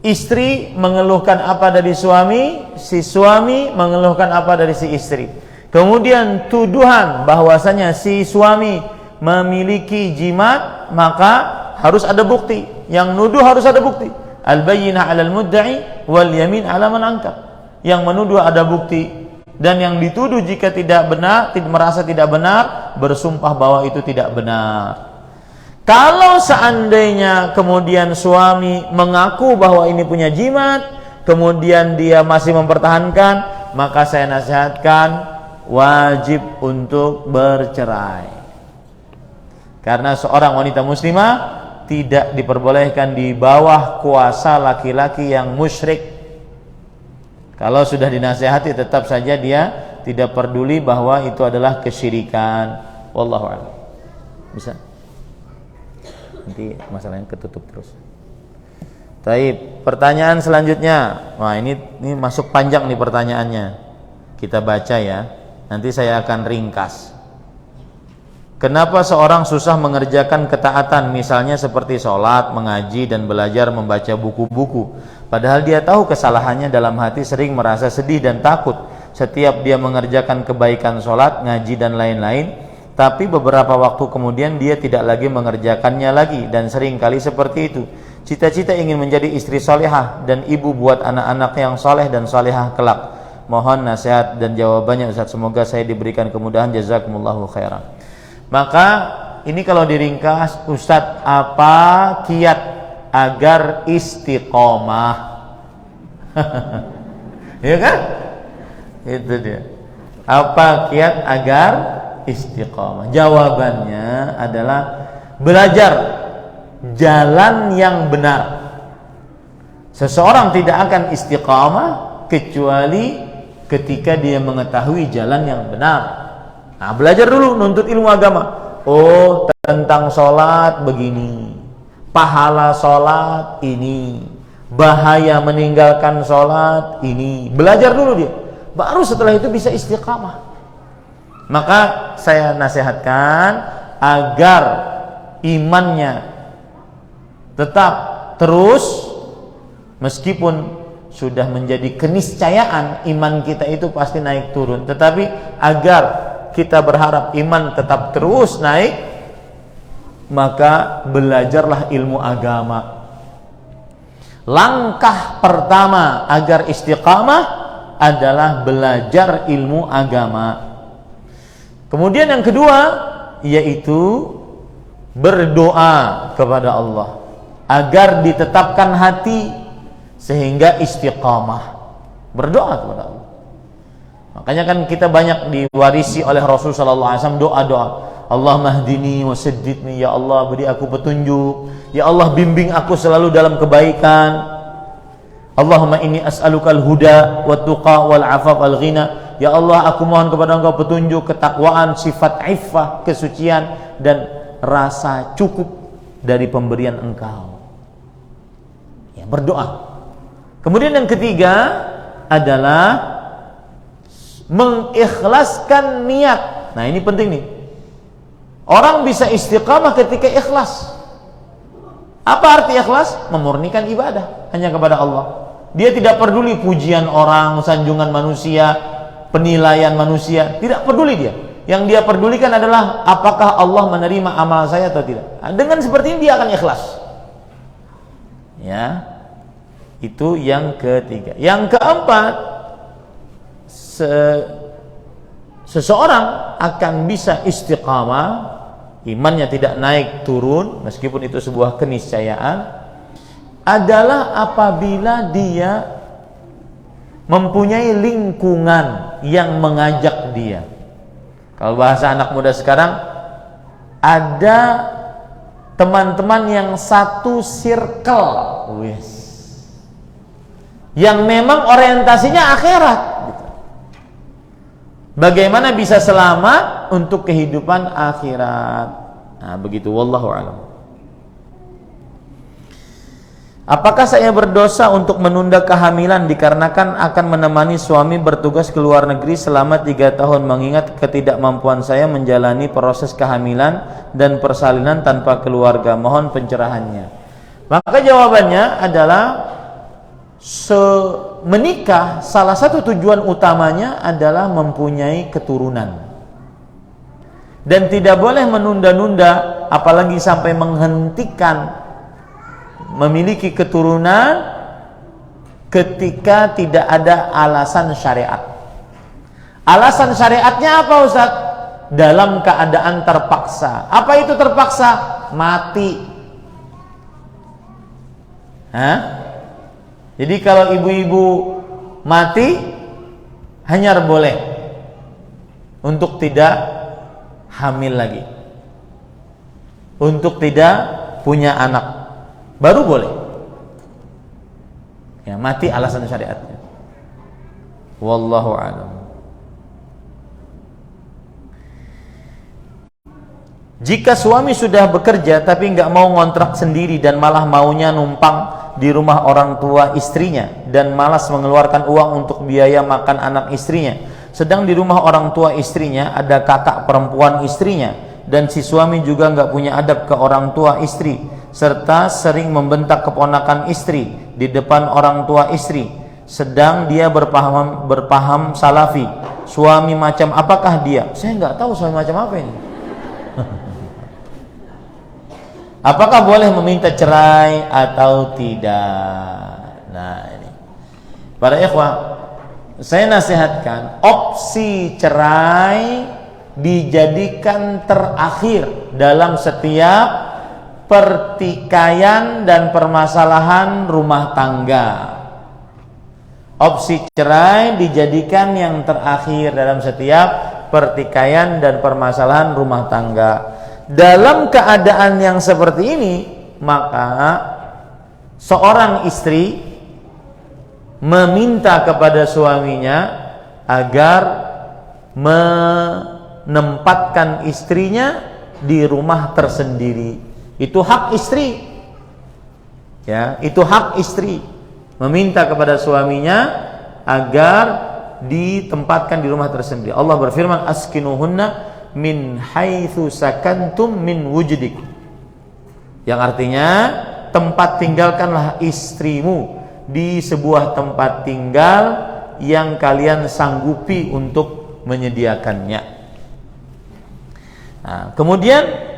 istri mengeluhkan apa dari suami, si suami mengeluhkan apa dari si istri. Kemudian tuduhan bahwasanya si suami memiliki jimat, maka harus ada bukti. Yang nuduh harus ada bukti. Al-bayyinah 'alal mudda'i wal yamin 'ala man ankar. Yang menuduh ada bukti, dan yang dituduh jika tidak benar, merasa tidak benar, bersumpah bahwa itu tidak benar. Kalau seandainya kemudian suami mengaku bahwa ini punya jimat, kemudian dia masih mempertahankan, maka saya nasihatkan wajib untuk bercerai. Karena seorang wanita muslimah tidak diperbolehkan di bawah kuasa laki-laki yang musyrik. Kalau sudah dinasihati, tetap saja dia tidak peduli bahwa itu adalah kesyirikan. Wallahu a'lam. Bisa? Nanti masalahnya ketutup terus. Taib. Pertanyaan selanjutnya. Wah, ini masuk panjang nih pertanyaannya. Kita baca ya. Nanti saya akan ringkas. Kenapa seorang susah mengerjakan ketaatan, misalnya seperti sholat, mengaji, dan belajar membaca buku-buku, padahal dia tahu kesalahannya, dalam hati sering merasa sedih dan takut setiap dia mengerjakan kebaikan sholat, ngaji, dan lain-lain, tapi beberapa waktu kemudian dia tidak lagi mengerjakannya lagi, dan sering kali seperti itu. Cita-cita ingin menjadi istri solehah dan ibu buat anak-anak yang soleh dan solehah kelak. Mohon nasihat dan jawabannya Ustaz, semoga saya diberikan kemudahan. Jazakumullahu khairan. Maka ini kalau diringkas, Ustaz, apa kiat agar istiqomah? Ya kan? Itu dia. Apa kiat agar istiqomah? Jawabannya adalah belajar jalan yang benar. Seseorang tidak akan istiqomah kecuali ketika dia mengetahui jalan yang benar. Nah, belajar dulu, nuntut ilmu agama. Oh, tentang sholat begini, pahala sholat ini, bahaya meninggalkan sholat ini. Belajar dulu dia, baru setelah itu bisa istiqamah. Maka saya nasihatkan agar imannya tetap terus, meskipun sudah menjadi keniscayaan iman kita itu pasti naik turun, tetapi agar kita berharap iman tetap terus naik, maka belajarlah ilmu agama. Langkah pertama agar istiqamah adalah belajar ilmu agama. Kemudian yang kedua yaitu berdoa kepada Allah agar ditetapkan hati sehingga istiqamah. Berdoa kepada Allah. Makanya kan kita banyak diwarisi oleh Rasul sallallahu alaihi wasallam doa-doa. Allahumma hdini wa saddidni, ya Allah beri aku petunjuk, ya Allah bimbing aku selalu dalam kebaikan. Allahumma inni as'alukal huda wat tuqa wal afaf al ghina. Ya Allah, aku mohon kepada Engkau petunjuk, ketakwaan, sifat iffah, kesucian, dan rasa cukup dari pemberian Engkau. Ya, berdoa. Kemudian yang ketiga adalah mengikhlaskan niat. Nah, ini penting nih. Orang bisa istiqamah ketika ikhlas. Apa arti ikhlas? Memurnikan ibadah hanya kepada Allah. Dia tidak peduli pujian orang, sanjungan manusia, penilaian manusia, tidak peduli dia. Yang dia pedulikan adalah apakah Allah menerima amal saya atau tidak. Nah, dengan seperti ini dia akan ikhlas. Ya. Itu yang ketiga. Yang keempat, seseorang akan bisa istiqamah, imannya tidak naik turun meskipun itu sebuah keniscayaan, adalah apabila dia mempunyai lingkungan yang mengajak dia. Kalau bahasa anak muda sekarang, ada teman-teman yang satu circle, yang memang orientasinya akhirat. Bagaimana bisa selamat untuk kehidupan akhirat? Nah, begitu, wallahu a'lam. Apakah saya berdosa untuk menunda kehamilan dikarenakan akan menemani suami bertugas ke luar negeri selama 3 tahun mengingat ketidakmampuan saya menjalani proses kehamilan dan persalinan tanpa keluarga? Mohon pencerahannya. Maka jawabannya adalah menikah, salah satu tujuan utamanya adalah mempunyai keturunan. Dan tidak boleh menunda-nunda, apalagi sampai menghentikan memiliki keturunan ketika tidak ada alasan syariat. Alasan syariatnya apa, Ustaz? Dalam keadaan terpaksa. Apa itu terpaksa? Mati. Jadi kalau ibu-ibu mati, hanya boleh untuk tidak hamil lagi, untuk tidak punya anak, baru boleh. Ya, mati alasan syariatnya. Wallahu a'lam. Jika suami sudah bekerja tapi nggak mau ngontrak sendiri dan malah maunya numpang di rumah orang tua istrinya dan malas mengeluarkan uang untuk biaya makan anak istrinya, sedang di rumah orang tua istrinya ada kakak perempuan istrinya dan si suami juga nggak punya adab ke orang tua istri serta sering membentak keponakan istri di depan orang tua istri, sedang dia berpaham salafi. Suami macam apakah dia? Saya nggak tahu suami macam apa ini. Apakah boleh meminta cerai atau tidak? Nah, ini para ikhwah, saya nasihatkan opsi cerai dijadikan terakhir dalam setiap pertikaian dan permasalahan rumah tangga. Opsi cerai dijadikan yang terakhir dalam setiap pertikaian dan permasalahan rumah tangga. Dalam keadaan yang seperti ini, maka seorang istri meminta kepada suaminya agar menempatkan istrinya di rumah tersendiri. Itu hak istri. Ya, itu hak istri meminta kepada suaminya agar ditempatkan di rumah tersendiri. Allah berfirman, askinuhunna min haitsu sakantum min wujdik, yang artinya tempat tinggalkanlah istrimu di sebuah tempat tinggal yang kalian sanggupi untuk menyediakannya. Nah, kemudian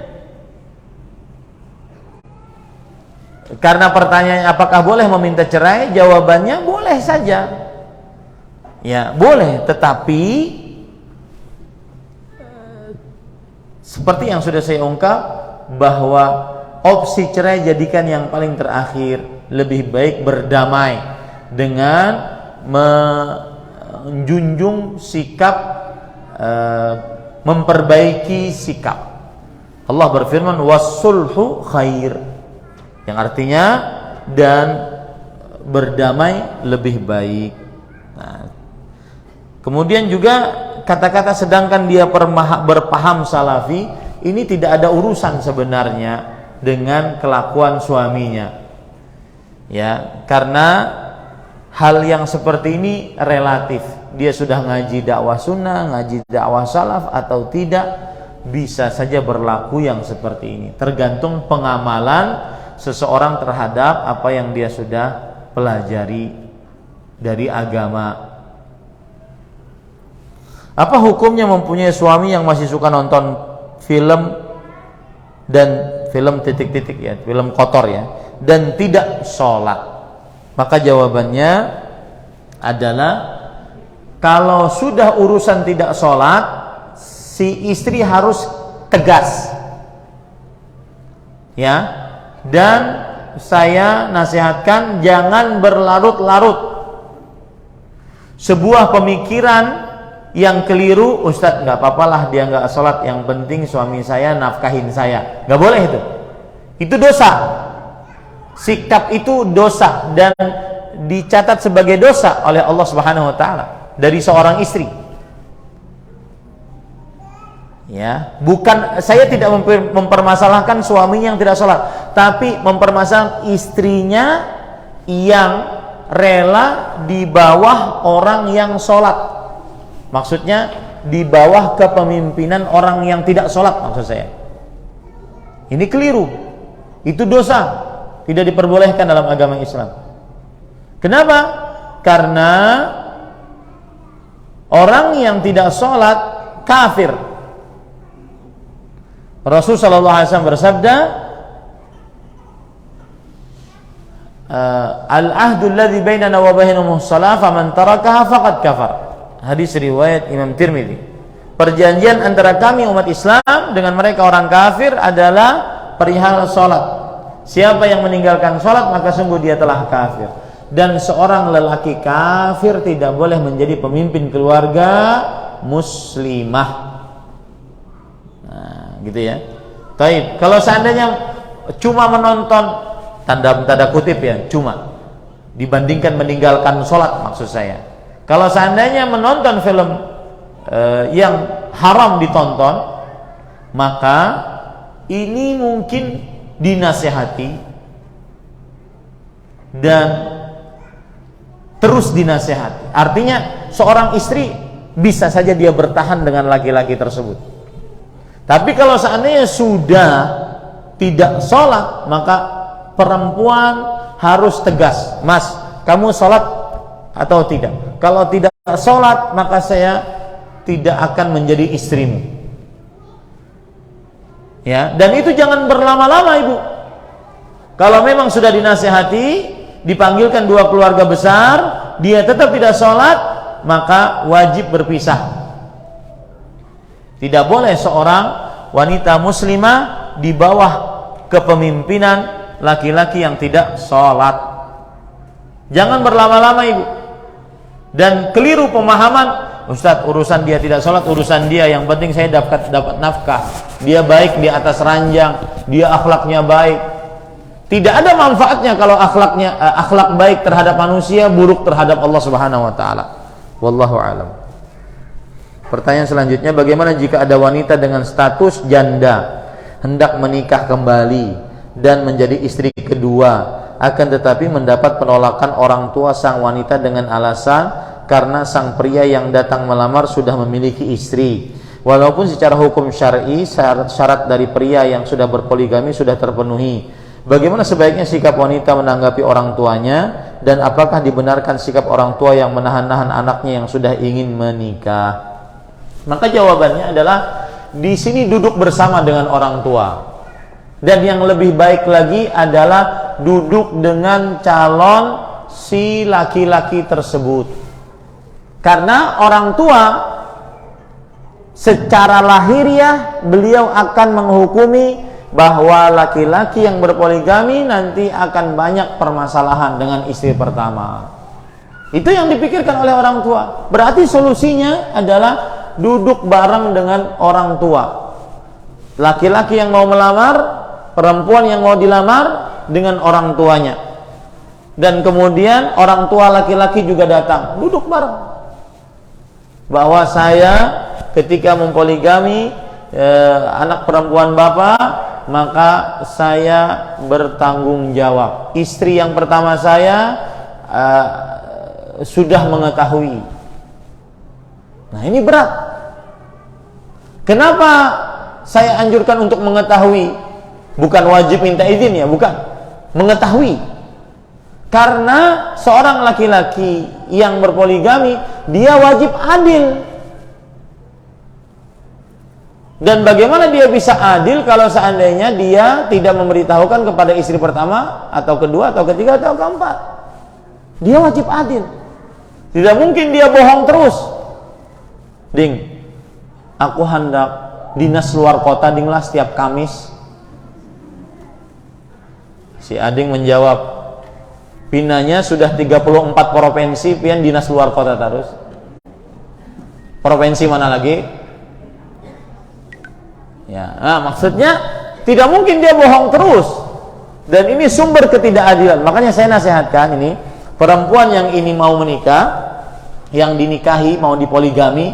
karena pertanyaannya apakah boleh meminta cerai, jawabannya boleh saja. Ya, boleh, tetapi seperti yang sudah saya ungkap, bahwa opsi cerai jadikan yang paling terakhir. Lebih baik berdamai dengan menjunjung sikap, memperbaiki sikap. Allah berfirman, wassulhu khair, yang artinya dan berdamai lebih baik. Nah, kemudian juga kata-kata sedangkan dia berpaham salafi, ini tidak ada urusan sebenarnya dengan kelakuan suaminya. Ya, karena hal yang seperti ini relatif. Dia sudah ngaji dakwah sunnah, ngaji dakwah salaf atau tidak, bisa saja berlaku yang seperti ini. Tergantung pengamalan seseorang terhadap apa yang dia sudah pelajari dari agama. Apa hukumnya mempunyai suami yang masih suka nonton film dan film titik-titik ya, film kotor ya, dan tidak sholat? Maka jawabannya adalah kalau sudah urusan tidak sholat, si istri harus tegas, ya, dan saya nasihatkan jangan berlarut-larut. Sebuah pemikiran yang keliru, Ustadz nggak apa-apalah dia nggak sholat, yang penting suami saya nafkahin saya. Nggak boleh itu. Itu dosa. Sikap itu dosa dan dicatat sebagai dosa oleh Allah Subhanahu wa taala dari seorang istri. Ya, bukan, saya tidak mempermasalahkan suaminya yang tidak sholat, tapi mempermasalahkan istrinya yang rela di bawah orang yang sholat. Maksudnya di bawah kepemimpinan orang yang tidak sholat, maksud saya. Ini keliru, itu dosa, tidak diperbolehkan dalam agama Islam. Kenapa? Karena orang yang tidak sholat kafir. Rasul sallallahu alaihi wasallam bersabda, al-ahdu alladhi bainana wa bainahum as-shalah faman tarakaha faqad kafar. Hadis riwayat Imam Tirmidzi. Perjanjian antara kami umat Islam dengan mereka orang kafir adalah perihal salat. Siapa yang meninggalkan salat maka sungguh dia telah kafir. Dan seorang lelaki kafir tidak boleh menjadi pemimpin keluarga muslimah. Gitu ya. Taib. Kalau seandainya cuma menonton, tanda kutip ya, cuma dibandingkan meninggalkan sholat maksud saya. Kalau seandainya menonton film yang haram ditonton, maka ini mungkin dinasehati dan terus dinasehati. Artinya seorang istri bisa saja dia bertahan dengan laki-laki tersebut. Tapi kalau seandainya sudah tidak sholat, maka perempuan harus tegas. Mas, kamu sholat atau tidak? Kalau tidak sholat, maka saya tidak akan menjadi istrimu. Ya, dan itu jangan berlama-lama, Ibu. Kalau memang sudah dinasihati, dipanggilkan dua keluarga besar, dia tetap tidak sholat, maka wajib berpisah. Tidak boleh seorang wanita muslimah di bawah kepemimpinan laki-laki yang tidak sholat. Jangan berlama-lama, Ibu. Dan keliru pemahaman, Ustadz urusan dia tidak sholat, urusan dia, yang penting saya dapat nafkah. Dia baik di atas ranjang, dia akhlaknya baik. Tidak ada manfaatnya kalau akhlak baik terhadap manusia, buruk terhadap Allah Subhanahu wa taala. Wallahu a'lam. Pertanyaan selanjutnya, bagaimana jika ada wanita dengan status janda hendak menikah kembali dan menjadi istri kedua, akan tetapi mendapat penolakan orang tua sang wanita dengan alasan karena sang pria yang datang melamar sudah memiliki istri, walaupun secara hukum syar'i syarat dari pria yang sudah berpoligami sudah terpenuhi. Bagaimana sebaiknya sikap wanita menanggapi orang tuanya, dan apakah dibenarkan sikap orang tua yang menahan-nahan anaknya yang sudah ingin menikah? Maka jawabannya adalah di sini duduk bersama dengan orang tua. Dan yang lebih baik lagi adalah duduk dengan calon si laki-laki tersebut. Karena orang tua secara lahiriah beliau akan menghukumi bahwa laki-laki yang berpoligami nanti akan banyak permasalahan dengan istri pertama. Itu yang dipikirkan oleh orang tua. Berarti solusinya adalah duduk bareng dengan orang tua. Laki-laki yang mau melamar, perempuan yang mau dilamar dengan orang tuanya. Dan kemudian orang tua laki-laki juga datang, duduk bareng. Bahwa saya ketika mempoligami anak perempuan bapak, maka saya bertanggung jawab. Istri yang pertama saya sudah mengetahui. Nah, ini berat. Kenapa saya anjurkan untuk mengetahui? Bukan wajib minta izin ya, bukan. Mengetahui. Karena seorang laki-laki yang berpoligami, dia wajib adil. Dan bagaimana dia bisa adil kalau seandainya dia tidak memberitahukan kepada istri pertama, atau kedua, atau ketiga, atau keempat? Dia wajib adil. Tidak mungkin dia bohong terus. Ding, aku hendak dinas luar kota, dinglah setiap Kamis. Si Ading menjawab, pinanya sudah 34 provinsi, pian dinas luar kota terus. Provinsi mana lagi? Ya, nah, maksudnya tidak mungkin dia bohong terus. Dan ini sumber ketidakadilan. Makanya saya nasihatkan ini, perempuan yang ini mau menikah, yang dinikahi mau dipoligami,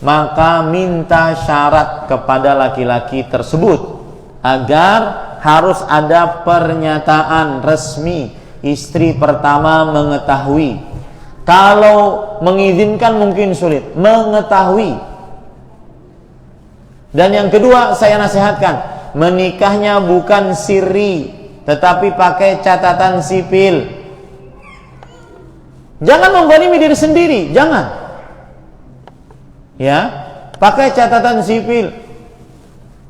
maka minta syarat kepada laki-laki tersebut agar harus ada pernyataan resmi, istri pertama mengetahui. Kalau mengizinkan mungkin sulit, mengetahui. Dan yang kedua saya nasihatkan, menikahnya bukan siri, tetapi pakai catatan sipil. Jangan menzalimi diri sendiri, jangan. Ya, pakai catatan sipil.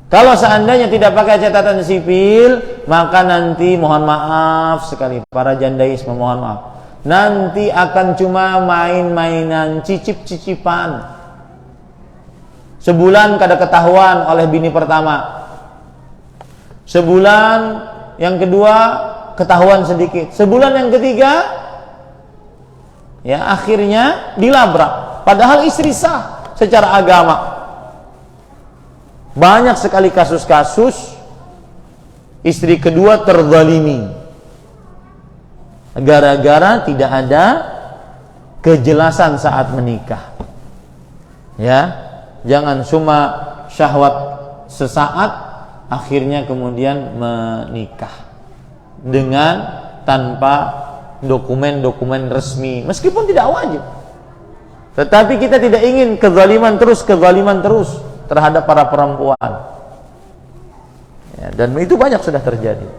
Kalau seandainya tidak pakai catatan sipil, maka nanti mohon maaf sekali para jandais, mohon maaf, nanti akan cuma main-mainan, cicip-cicipan. Sebulan kada ketahuan oleh bini pertama, sebulan yang kedua ketahuan sedikit, sebulan yang ketiga ya akhirnya dilabrak, padahal istri sah secara agama. Banyak sekali kasus-kasus istri kedua terzalimi gara-gara tidak ada kejelasan saat menikah. Ya, jangan cuma syahwat sesaat akhirnya kemudian menikah dengan tanpa dokumen-dokumen resmi, meskipun tidak wajib. Tetapi kita tidak ingin kezaliman terus terhadap para perempuan. Ya, dan itu banyak sudah terjadi.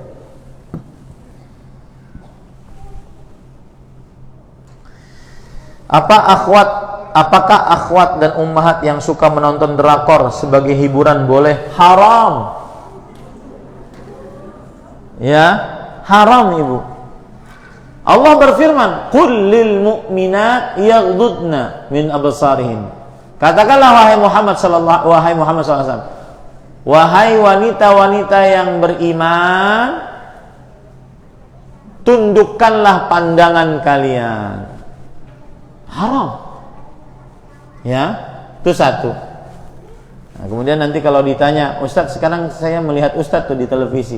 Apakah akhwat dan ummahat yang suka menonton drakor sebagai hiburan boleh? Haram. Ya, haram Ibu. Allah berfirman, "Qul lil mu'minat yaghdudna min absarihin." Katakanlah wahai Muhammad sallallahu alaihi wasallam, wahai wanita-wanita yang beriman, tundukkanlah pandangan kalian. Haram. Ya, itu satu. Nah, kemudian nanti kalau ditanya, Ustadz sekarang saya melihat Ustadz tuh di televisi.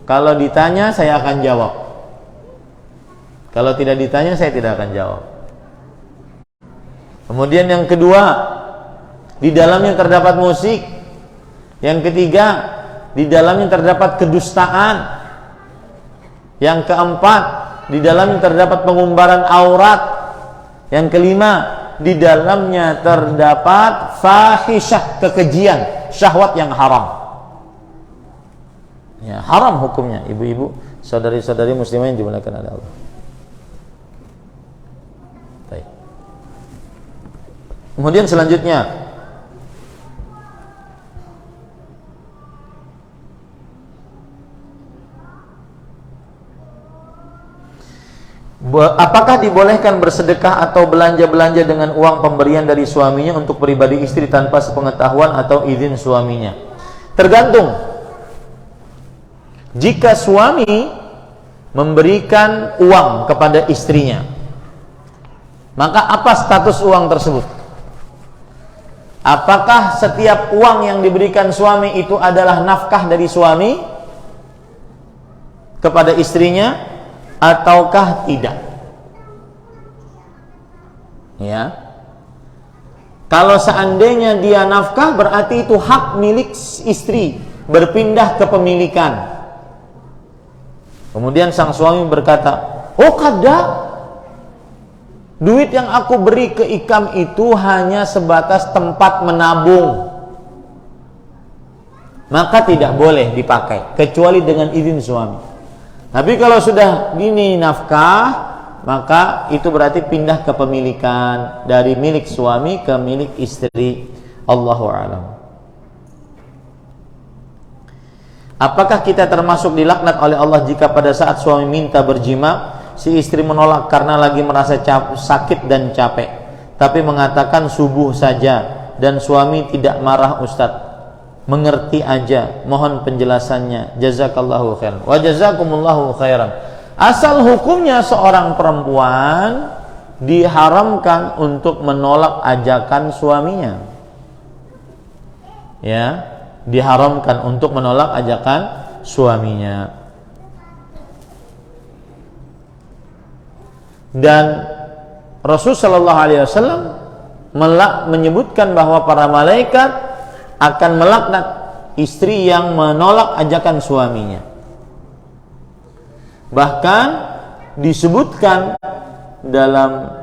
Kalau ditanya saya akan jawab. Kalau tidak ditanya saya tidak akan jawab. Kemudian yang kedua, di dalamnya terdapat musik. Yang ketiga, di dalamnya terdapat kedustaan. Yang keempat, di dalamnya terdapat pengumbaran aurat. Yang kelima, di dalamnya terdapat fahisyah, kekejian, syahwat yang haram. Ya, haram hukumnya, ibu-ibu, saudari-saudari muslimah yang dimuliakan oleh Allah. Baik. Kemudian selanjutnya, apakah dibolehkan bersedekah atau belanja-belanja dengan uang pemberian dari suaminya untuk pribadi istri tanpa sepengetahuan atau izin suaminya? Tergantung. Jika suami memberikan uang kepada istrinya, maka apa status uang tersebut? Apakah setiap uang yang diberikan suami itu adalah nafkah dari suami kepada istrinya ataukah tidak? Ya. Kalau seandainya dia nafkah, berarti itu hak milik istri, berpindah ke pemilikan. Kemudian sang suami berkata, "Oh kada, duit yang aku beri ke Ikam itu hanya sebatas tempat menabung, maka tidak boleh dipakai kecuali dengan izin suami." Tapi kalau sudah gini nafkah, maka itu berarti pindah ke pemilikan dari milik suami ke milik istri. Allahu a'lam. Apakah kita termasuk dilaknat oleh Allah jika pada saat suami minta berjima, si istri menolak karena lagi merasa sakit dan capek, tapi mengatakan subuh saja dan suami tidak marah, Ustadz? mengerti aja, mohon penjelasannya. Jazakallahu khairan wa jazakumullahu khairan. Asal hukumnya seorang perempuan diharamkan untuk menolak ajakan suaminya. Ya, diharamkan untuk menolak ajakan suaminya. Dan Rasul sallallahu alaihi wasallam menyebutkan bahwa para malaikat akan melaknat istri yang menolak ajakan suaminya. Bahkan disebutkan dalam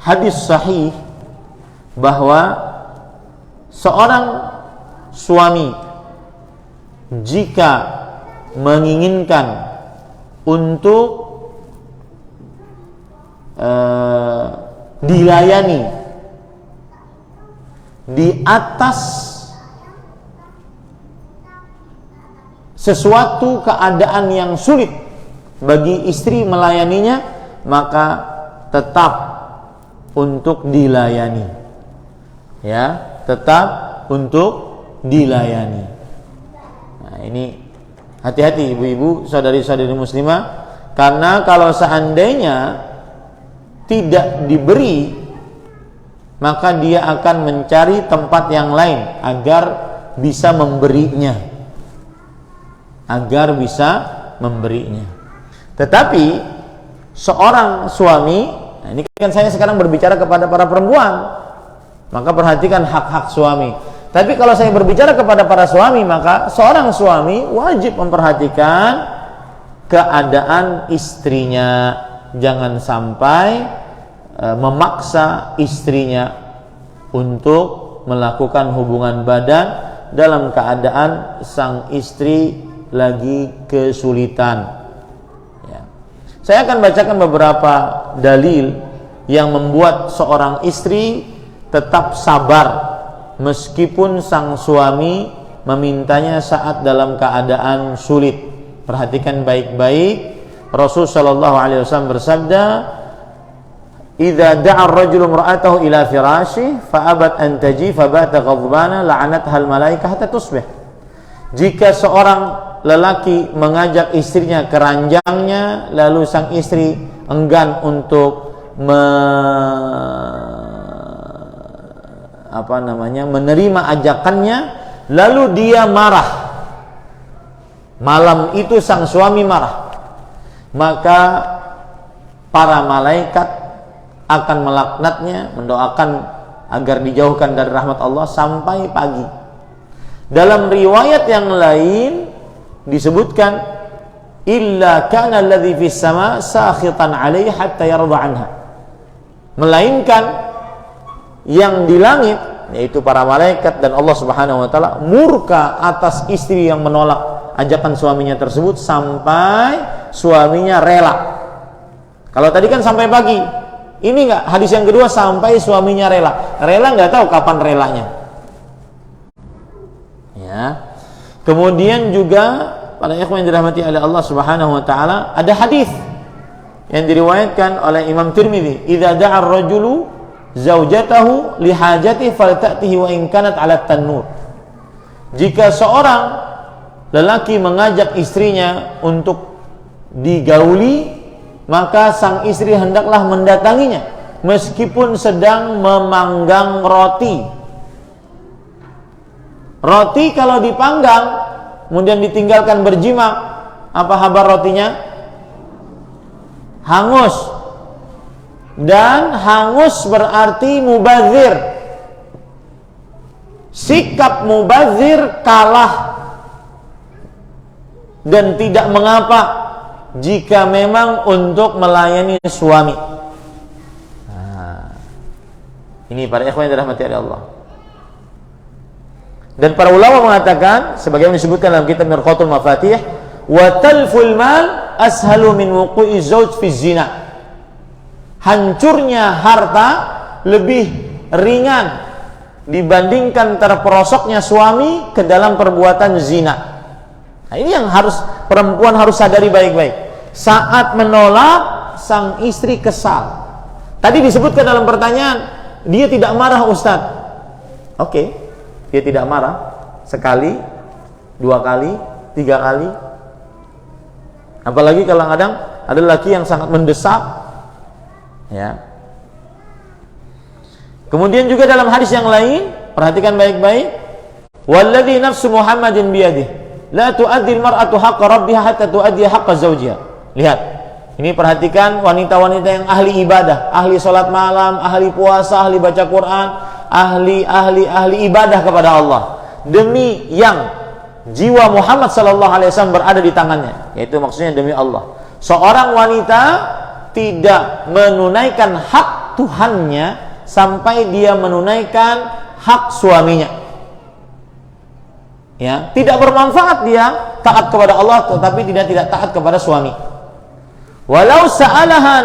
hadis sahih bahwa seorang suami jika menginginkan untuk dilayani di atas sesuatu keadaan yang sulit bagi istri melayaninya, maka tetap untuk dilayani. Ya, tetap untuk dilayani. Nah, ini hati-hati ibu-ibu, saudari-saudari muslimah, karena kalau seandainya tidak diberi, maka dia akan mencari tempat yang lain agar bisa memberinya. Tetapi seorang suami, nah ini kan saya sekarang berbicara kepada para perempuan, maka perhatikan hak-hak suami. Tapi kalau saya berbicara kepada para suami, maka seorang suami wajib memperhatikan keadaan istrinya. Jangan sampai memaksa istrinya untuk melakukan hubungan badan dalam keadaan sang istri lagi kesulitan. Ya. Saya akan bacakan beberapa dalil yang membuat seorang istri tetap sabar meskipun sang suami memintanya saat dalam keadaan sulit. Perhatikan baik-baik. Rasul sallallahu alaihi wasallam bersabda, "Idza da'a ar-rajulu imra'atahu ila firashihi fa abat an taji fa bata ghadbana la'anatha al-malaikah hatta tusbih." Jika seorang lelaki mengajak istrinya ke ranjangnya, lalu sang istri enggan untuk menerima ajakannya, lalu dia marah. Malam itu sang suami marah. Maka para malaikat akan melaknatnya, mendoakan agar dijauhkan dari rahmat Allah sampai pagi. Dalam riwayat yang lain disebutkan, illa kana alladhi fis sama sakhitan 'alaihi hatta yarda anha. Melainkan yang di langit, yaitu para malaikat dan Allah Subhanahu wa taala, murka atas istri yang menolak ajakan suaminya tersebut sampai suaminya rela. Kalau tadi kan sampai pagi, ini enggak, hadis yang kedua sampai suaminya rela. Rela enggak tahu kapan relanya. Ya. Kemudian juga para ikhwan yang dirahmati oleh Allah Subhanahu wa taala, ada hadis yang diriwayatkan oleh Imam Tirmidzi, "Idza da'a ar-rajulu zaujatahu li hajatihi falta'tihi wa in kanat 'ala tan-nur." Jika seorang lelaki mengajak istrinya untuk digauli, maka sang istri hendaklah mendatanginya meskipun sedang memanggang roti. Roti kalau dipanggang kemudian ditinggalkan berjimak, apa kabar rotinya? Hangus. Dan hangus berarti mubazir. Sikap mubazir kalah dan tidak mengapa jika memang untuk melayani suami. Nah, ini para ikhwan yang dirahmati oleh Allah. Dan para ulama mengatakan, sebagaimana disebutkan dalam kitab Mirqatul Mafatih, wa talful mal ashalu min wuqu'i zauj fi zina. Hancurnya harta lebih ringan dibandingkan terperosoknya suami ke dalam perbuatan zina. Nah, ini yang perempuan harus sadari baik-baik. Saat menolak, sang istri kesal. Tadi disebutkan dalam pertanyaan, dia tidak marah Ustaz. Oke, dia tidak marah. sekali, 2 kali, 3 kali. Apalagi kalau kadang ada laki yang sangat mendesak, ya. Kemudian juga dalam hadis yang lain, perhatikan baik-baik, walladzi nafsu Muhammadin biyadihi la tu'addi al-mar'atu haqqa rabbiha hatta tu'addi haqqa zawjiha. Lihat, ini perhatikan wanita-wanita yang ahli ibadah, ahli salat malam, ahli puasa, ahli baca Quran, ahli ibadah kepada Allah, demi yang jiwa Muhammad sallallahu alaihi wasallam berada di tangannya, yaitu maksudnya demi Allah. Seorang wanita tidak menunaikan hak Tuhannya sampai dia menunaikan hak suaminya. Ya, tidak bermanfaat dia taat kepada Allah tetapi tidak taat kepada suami. Walau sa'alaha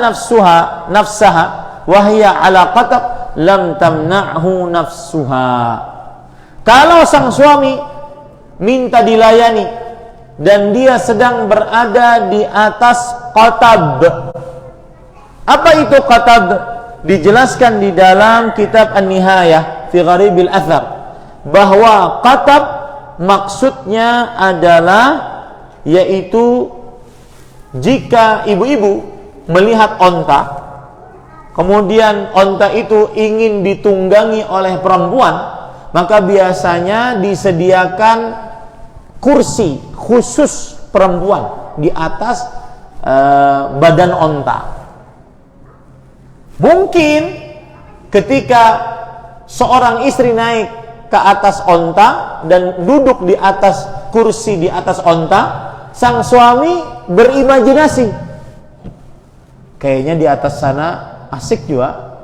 nafsaha wa hiya 'ala qatab lam tamna'hu nafsuha. Kalau sang suami minta dilayani dan dia sedang berada di atas qatab. Apa itu qatab? Dijelaskan di dalam kitab An-Nihayah fi Gharibil Athar bahwa qatab maksudnya adalah yaitu jika ibu-ibu melihat onta, kemudian onta itu ingin ditunggangi oleh perempuan, maka biasanya disediakan kursi khusus perempuan di atas badan onta. Mungkin ketika seorang istri naik ke atas onta dan duduk di atas kursi di atas onta, sang suami berimajinasi, kayaknya di atas sana asik juga.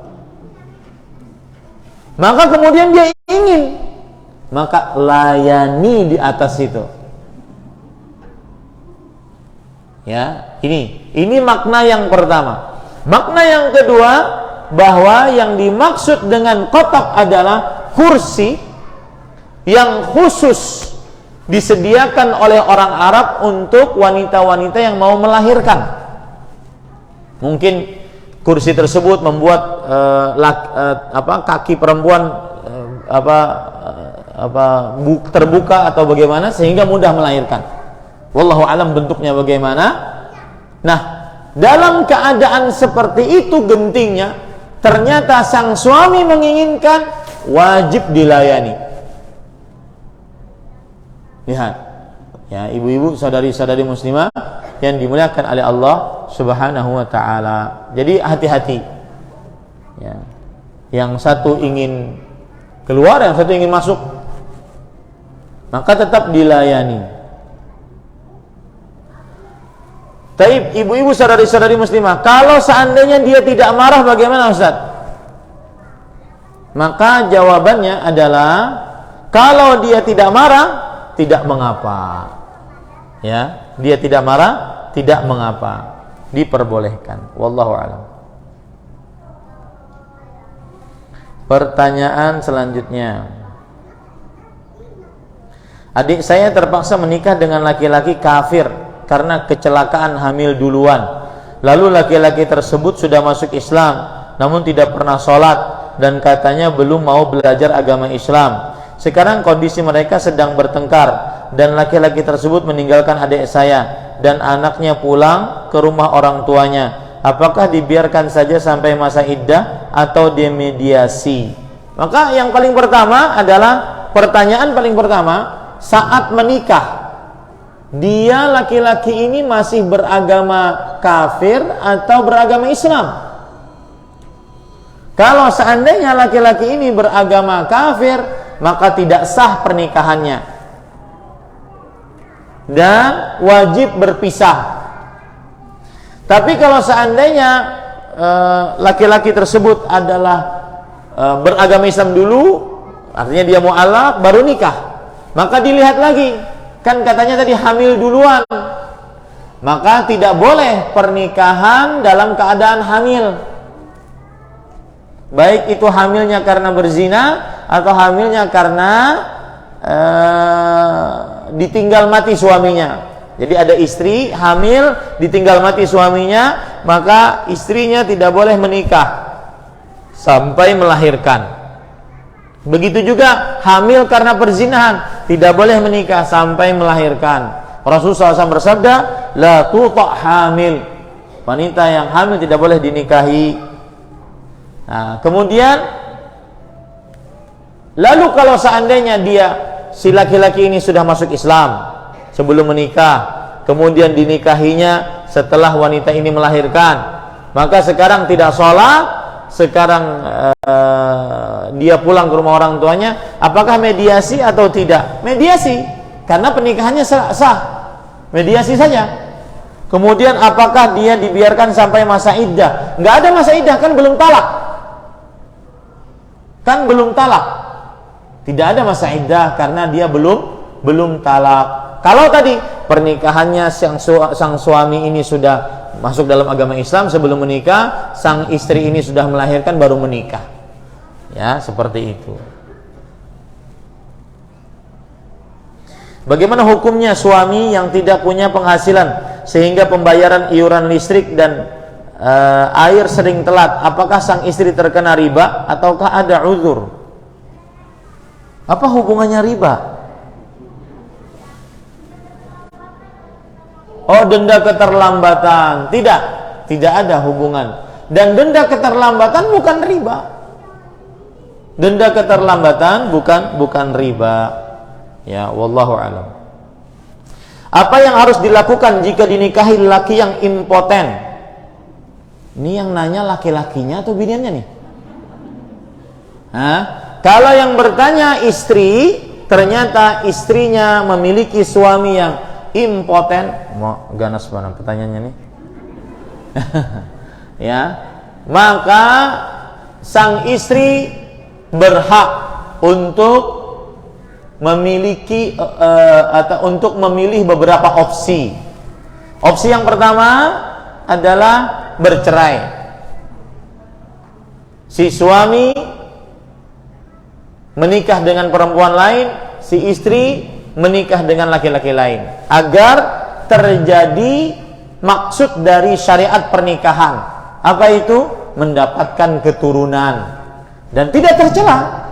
Maka kemudian dia ingin, maka layani di atas itu. Ya, ini makna yang pertama. Makna yang kedua, bahwa yang dimaksud dengan qatab adalah kursi yang khusus disediakan oleh orang Arab untuk wanita-wanita yang mau melahirkan. Mungkin kursi tersebut membuat kaki perempuan terbuka atau bagaimana sehingga mudah melahirkan. Wallahu alam bentuknya bagaimana. Nah, dalam keadaan seperti itu gentingnya, ternyata sang suami menginginkan, wajib dilayani. Lihat, ya ibu-ibu, saudari-saudari muslimah yang dimuliakan oleh Allah Subhanahu wa taala. Jadi hati-hati. Ya. Yang satu ingin keluar, yang satu ingin masuk, maka tetap dilayani. Taib, ibu-ibu, saudari-saudari muslimah, kalau seandainya dia tidak marah bagaimana Ustaz? Maka jawabannya adalah, kalau dia tidak marah, tidak mengapa. Ya, dia tidak marah, tidak mengapa. Diperbolehkan. Wallahu a'lam. Pertanyaan selanjutnya. Adik saya terpaksa menikah dengan laki-laki kafir karena kecelakaan hamil duluan. Lalu laki-laki tersebut sudah masuk Islam, namun tidak pernah sholat dan katanya belum mau belajar agama Islam. Sekarang kondisi mereka sedang bertengkar dan laki-laki tersebut meninggalkan adik saya dan anaknya pulang ke rumah orang tuanya. Apakah dibiarkan saja sampai masa iddah atau dimediasi? Maka yang paling pertama adalah, pertanyaan paling pertama, saat menikah dia laki-laki ini masih beragama kafir atau beragama Islam? Kalau seandainya laki-laki ini beragama kafir, maka tidak sah pernikahannya dan wajib berpisah. Tapi kalau seandainya laki-laki tersebut adalah beragama Islam dulu, artinya dia mu'alaq baru nikah, maka dilihat lagi, kan katanya tadi hamil duluan, maka tidak boleh pernikahan dalam keadaan hamil, baik itu hamilnya karena berzina atau hamilnya karena ditinggal mati suaminya. Jadi ada istri hamil ditinggal mati suaminya, maka istrinya tidak boleh menikah sampai melahirkan. Begitu juga hamil karena perzinahan, tidak boleh menikah sampai melahirkan. Rasulullah SAW bersabda, la tuta' hamil, wanita yang hamil tidak boleh dinikahi. Nah, kemudian lalu kalau seandainya si laki-laki ini sudah masuk Islam sebelum menikah, kemudian dinikahinya setelah wanita ini melahirkan, maka sekarang tidak sholat, sekarang dia pulang ke rumah orang tuanya, apakah mediasi atau tidak? Mediasi, karena pernikahannya sah, mediasi saja. Kemudian apakah dia dibiarkan sampai masa iddah? Nggak ada masa iddah, kan belum talak. Tidak ada masa iddah karena dia belum talak. Kalau tadi pernikahannya sang suami ini sudah masuk dalam agama Islam sebelum menikah, sang istri ini sudah melahirkan baru menikah. Ya, seperti itu. Bagaimana hukumnya suami yang tidak punya penghasilan sehingga pembayaran iuran listrik dan air sering telat? Apakah sang istri terkena riba ataukah ada uzur? Apa hubungannya riba? Oh, denda keterlambatan. Tidak ada hubungan. Dan denda keterlambatan bukan riba. Denda keterlambatan bukan riba. Ya, wallahu alam. Apa yang harus dilakukan jika dinikahi laki yang impoten? Ini yang nanya laki-lakinya atau biniannya nih? Hah? Kalau yang bertanya istri, ternyata istrinya memiliki suami yang impoten, mau ganas mana pertanyaannya nih? Ya, maka sang istri berhak untuk memiliki atau untuk memilih beberapa opsi. Opsi yang pertama adalah bercerai. Si suami menikah dengan perempuan lain, si istri menikah dengan laki-laki lain, agar terjadi maksud dari syariat pernikahan. Apa itu? Mendapatkan keturunan. Dan tidak tercela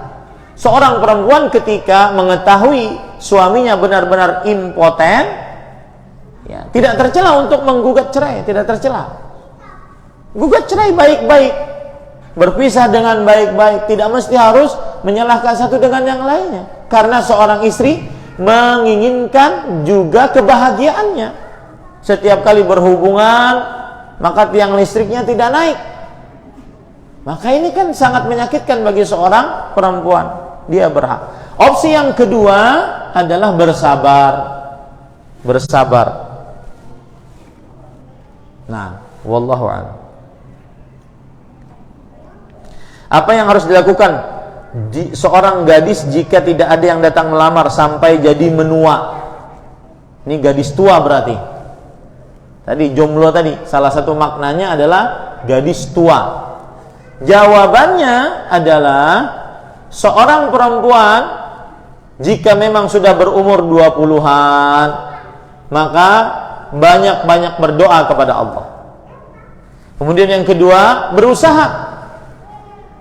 seorang perempuan ketika mengetahui suaminya benar-benar impoten, ya, tidak tercela untuk menggugat cerai, tidak tercela. Gugat cerai baik-baik, berpisah dengan baik-baik, tidak mesti harus menyalahkan satu dengan yang lainnya. Karena seorang istri menginginkan juga kebahagiaannya. Setiap kali berhubungan, maka tiang listriknya tidak naik. Maka ini kan sangat menyakitkan bagi seorang perempuan. Dia berhak. Opsi yang kedua adalah bersabar. Nah, wallahu a'lam. Apa yang harus dilakukan seorang gadis jika tidak ada yang datang melamar sampai jadi menua? Ini gadis tua berarti. Tadi jomblo tadi, salah satu maknanya adalah gadis tua. Jawabannya adalah seorang perempuan jika memang sudah berumur 20-an, maka banyak-banyak berdoa kepada Allah. Kemudian yang kedua, berusaha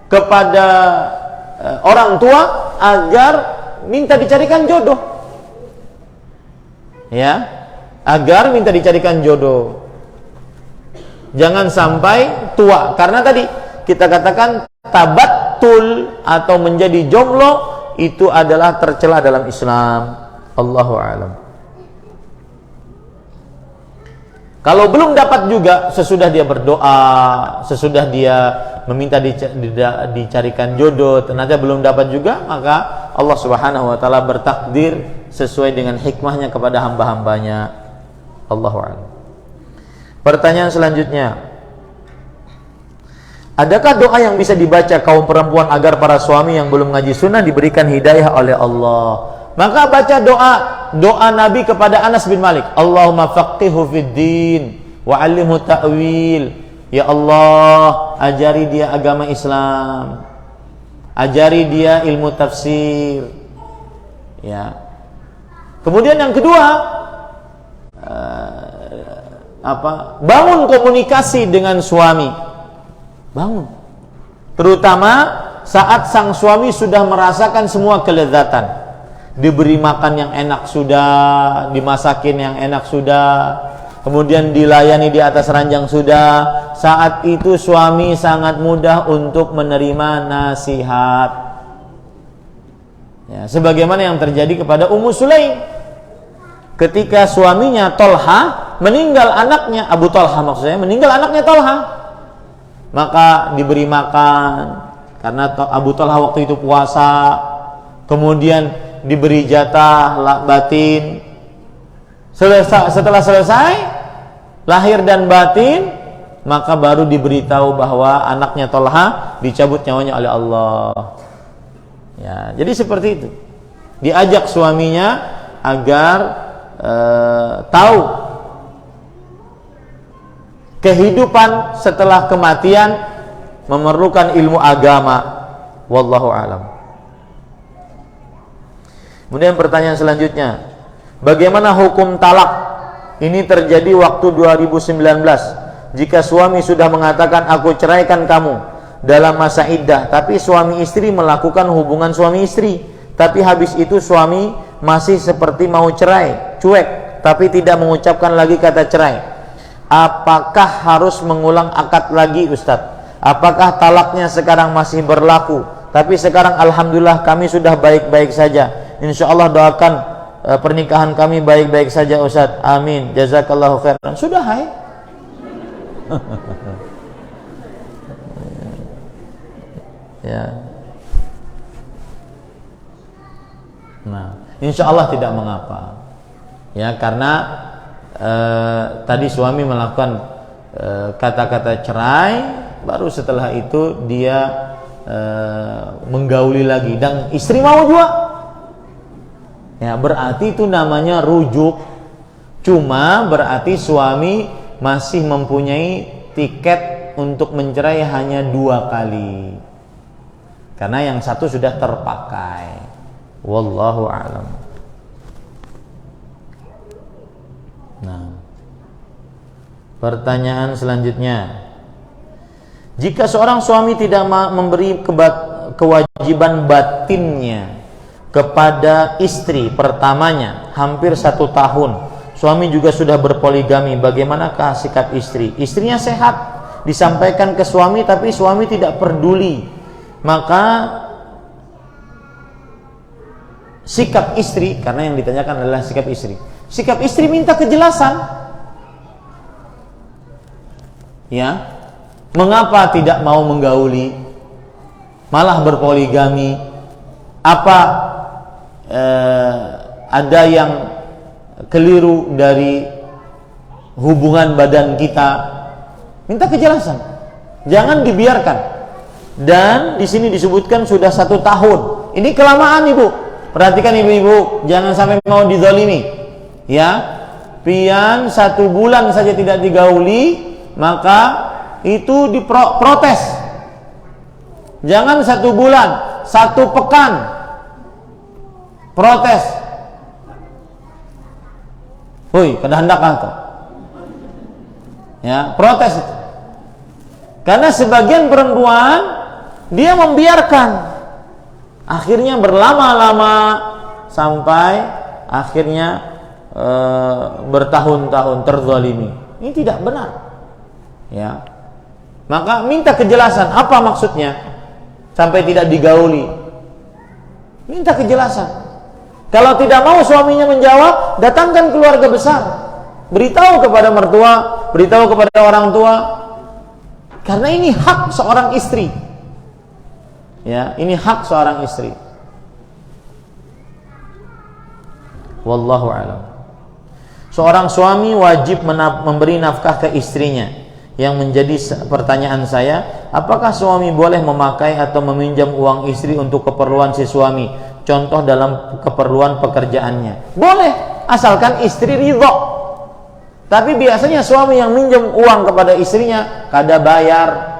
kepada orang tua agar minta dicarikan jodoh. Ya, agar minta dicarikan jodoh. Jangan sampai tua, karena tadi kita katakan tabattul atau menjadi jomblo itu adalah tercela dalam Islam. Allahu a'lam. Kalau belum dapat juga, sesudah dia berdoa, sesudah dia meminta dicarikan jodoh, ternyata belum dapat juga, maka Allah Subhanahu wa taala bertakdir sesuai dengan hikmahnya kepada hamba-hambanya. Allahu a'lam. Pertanyaan selanjutnya, adakah doa yang bisa dibaca kaum perempuan agar para suami yang belum ngaji sunnah diberikan hidayah oleh Allah? Maka baca doa Nabi kepada Anas bin Malik, Allahumma faqihhu fid din wa 'allimhu ta'wil. Ya Allah, ajari dia agama Islam, ajari dia ilmu tafsir. Ya. Kemudian yang kedua, bangun komunikasi dengan suami. Bangun. Terutama saat sang suami sudah merasakan semua kelezatan. diberi makan yang enak sudah, dimasakin yang enak sudah, kemudian dilayani di atas ranjang sudah, saat itu suami sangat mudah untuk menerima nasihat. Ya, sebagaimana yang terjadi kepada Ummu Sulaim ketika suaminya Tolha meninggal anaknya, Abu Tolha maksudnya, meninggal anaknya Tolha, maka diberi makan karena Abu Tolha waktu itu puasa, kemudian diberi jatah batin. Setelah selesai lahir dan batin, maka baru diberitahu bahwa anaknya Tolha dicabut nyawanya oleh Allah. Ya, jadi seperti itu. Diajak suaminya agar tahu kehidupan setelah kematian memerlukan ilmu agama. Wallahu alam. Kemudian pertanyaan selanjutnya, bagaimana hukum talak? Ini terjadi waktu 2019. Jika suami sudah mengatakan aku ceraikan kamu dalam masa iddah, tapi suami istri melakukan hubungan suami istri, tapi habis itu suami masih seperti mau cerai, cuek, tapi tidak mengucapkan lagi kata cerai, apakah harus mengulang akad lagi Ustadz? Apakah talaknya sekarang masih berlaku? Tapi sekarang alhamdulillah kami sudah baik-baik saja. Insya Allah doakan pernikahan kami baik-baik saja Ustadz. Amin. Jazakallahu khairan. Sudah hai. Ya. Nah, insya Allah tidak mengapa. Ya, karena tadi suami melakukan kata-kata cerai, baru setelah itu dia menggauli lagi dan istri mau juga. Ya, berarti itu namanya rujuk. Cuma berarti suami masih mempunyai tiket untuk mencerai hanya 2 kali. Karena yang satu sudah terpakai. Wallahu a'lam. Nah, pertanyaan selanjutnya, jika seorang suami tidak memberi kewajiban batinnya kepada istri pertamanya hampir 1 tahun, suami juga sudah berpoligami, bagaimanakah sikap istri? Istrinya sehat, disampaikan ke suami tapi suami tidak peduli, maka sikap istri, karena yang ditanyakan adalah sikap istri. Sikap istri minta kejelasan. Ya, mengapa tidak mau menggauli, malah berpoligami? Apa ada yang keliru dari hubungan badan kita? Minta kejelasan. Jangan dibiarkan. Dan di sini disebutkan sudah 1 tahun. Ini kelamaan, Ibu. Perhatikan ibu-ibu, jangan sampai mau dizalimi. Ya, pian 1 bulan saja tidak digauli, maka itu diprotes. Jangan 1 bulan, 1 pekan protes. Woi, kada hendak tuh. Ya, protes itu. Karena sebagian perempuan dia membiarkan. Akhirnya berlama-lama sampai akhirnya bertahun-tahun terzalimi. Ini tidak benar. Ya. Maka minta kejelasan, apa maksudnya sampai tidak digauli. Minta kejelasan. Kalau tidak mau suaminya menjawab, datangkan keluarga besar. Beritahu kepada mertua, beritahu kepada orang tua. Karena ini hak seorang istri. Ya, ini hak seorang istri. Wallahu a'lam. Seorang suami wajib memberi nafkah ke istrinya. Yang menjadi pertanyaan saya, apakah suami boleh memakai atau meminjam uang istri untuk keperluan si suami? Contoh dalam keperluan pekerjaannya. Boleh, asalkan istri ridho. Tapi biasanya suami yang minjam uang kepada istrinya kada bayar.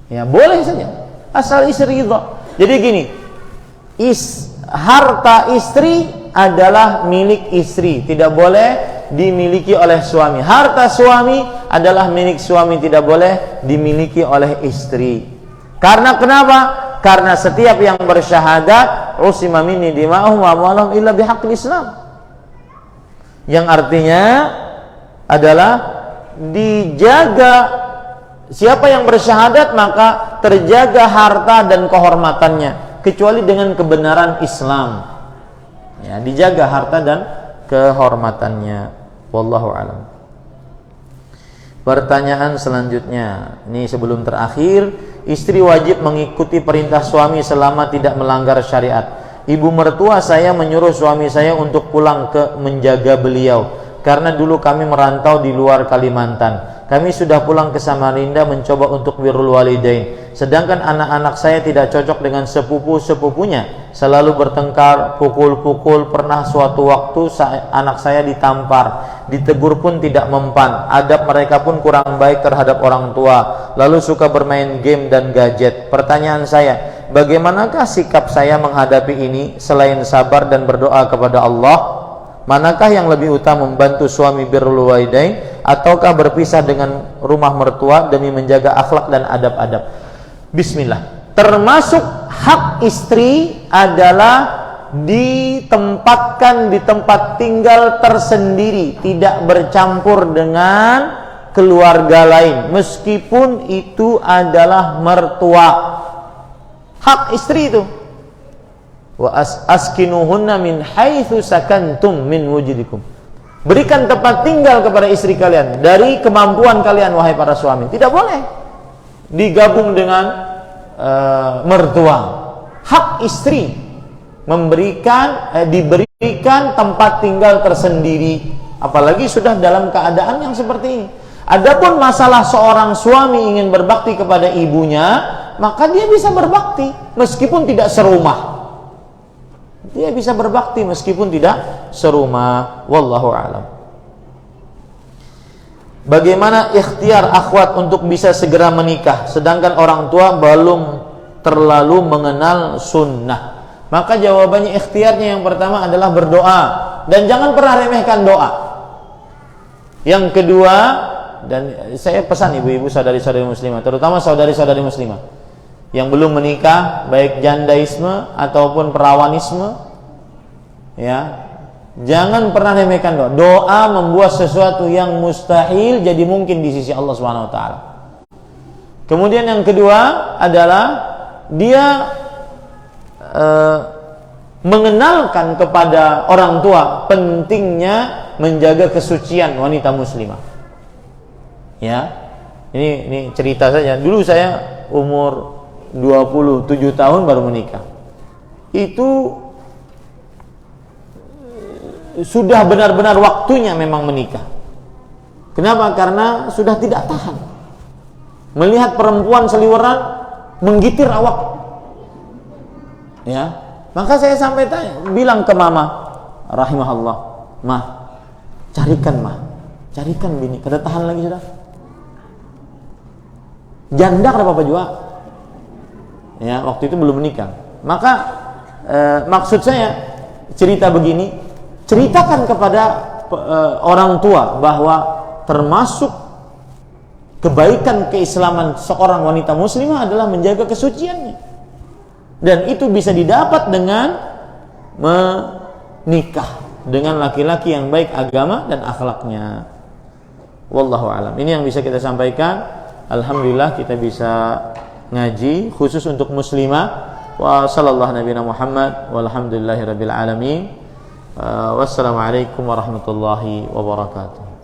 Ya, boleh saja, asal istri ridho. Jadi gini, harta istri adalah milik istri, tidak boleh dimiliki oleh suami. Harta suami adalah milik suami, tidak boleh dimiliki oleh istri. Karena kenapa? Karena setiap yang bersyahadat usima minni dima'uhum wa amwaluhum illa bihaqqil Islam. Yang artinya adalah dijaga, siapa yang bersyahadat maka terjaga harta dan kehormatannya kecuali dengan kebenaran Islam. Ya, dijaga harta dan kehormatannya. Wallahu a'lam. Pertanyaan selanjutnya, ini sebelum terakhir, istri wajib mengikuti perintah suami selama tidak melanggar syariat. Ibu mertua saya menyuruh suami saya untuk pulang ke menjaga beliau karena dulu kami merantau di luar Kalimantan. Kami sudah pulang ke Samarinda mencoba untuk birrul walidain. Sedangkan anak-anak saya tidak cocok dengan sepupu-sepupunya. Selalu bertengkar, pukul-pukul. Pernah suatu waktu anak saya ditampar. Ditegur pun tidak mempan. Adab mereka pun kurang baik terhadap orang tua. Lalu suka bermain game dan gadget. Pertanyaan saya, bagaimanakah sikap saya menghadapi ini selain sabar dan berdoa kepada Allah? Manakah yang lebih utama, membantu suami birrul walidain ataukah berpisah dengan rumah mertua demi menjaga akhlak dan adab-adab? Bismillah. Termasuk hak istri adalah ditempatkan di tempat tinggal tersendiri, tidak bercampur dengan keluarga lain, meskipun itu adalah mertua. Hak istri itu. Wa askinuhunna min haitsu sakantum min wujudikum. Berikan tempat tinggal kepada istri kalian dari kemampuan kalian, wahai para suami. Tidak boleh digabung dengan mertua. Hak istri diberikan tempat tinggal tersendiri, apalagi sudah dalam keadaan yang seperti ini. Adapun masalah seorang suami ingin berbakti kepada ibunya, maka dia bisa berbakti meskipun tidak serumah. Dia bisa berbakti meskipun tidak serumah. Wallahu a'lam. Bagaimana ikhtiar akhwat untuk bisa segera menikah sedangkan orang tua belum terlalu mengenal sunnah? Maka jawabannya, ikhtiarnya yang pertama adalah berdoa, dan jangan pernah remehkan doa. Yang kedua, dan saya pesan ibu-ibu saudari-saudari muslimah, terutama saudari-saudari muslimah yang belum menikah, baik jandaisme ataupun perawanisme, ya, jangan pernah remehkan doa. Doa membuat sesuatu yang mustahil jadi mungkin di sisi Allah Subhanahu wa taala. Kemudian yang kedua adalah dia mengenalkan kepada orang tua pentingnya menjaga kesucian wanita muslimah. Ya. Ini cerita saja. Dulu saya umur 27 tahun baru menikah. Itu sudah benar-benar waktunya memang menikah. Kenapa? Karena sudah tidak tahan melihat perempuan seliweran menggitir awak. Ya, maka saya sampai bilang ke mama, rahimahullah, mah, carikan bini, kada tahan lagi sudah. Janda kada apa-apa juga. Ya, waktu itu belum menikah. Maka maksud saya cerita begini, ceritakan kepada orang tua bahwa termasuk kebaikan keislaman seorang wanita muslimah adalah menjaga kesuciannya, dan itu bisa didapat dengan menikah dengan laki-laki yang baik agama dan akhlaknya. Wallahu alam. Ini yang bisa kita sampaikan. Alhamdulillah kita bisa ngaji khusus untuk muslimah. Wa sallallahu nabiyana Muhammad walhamdulillahirabbil alamin. Wassalamualaikum warahmatullahi wabarakatuh.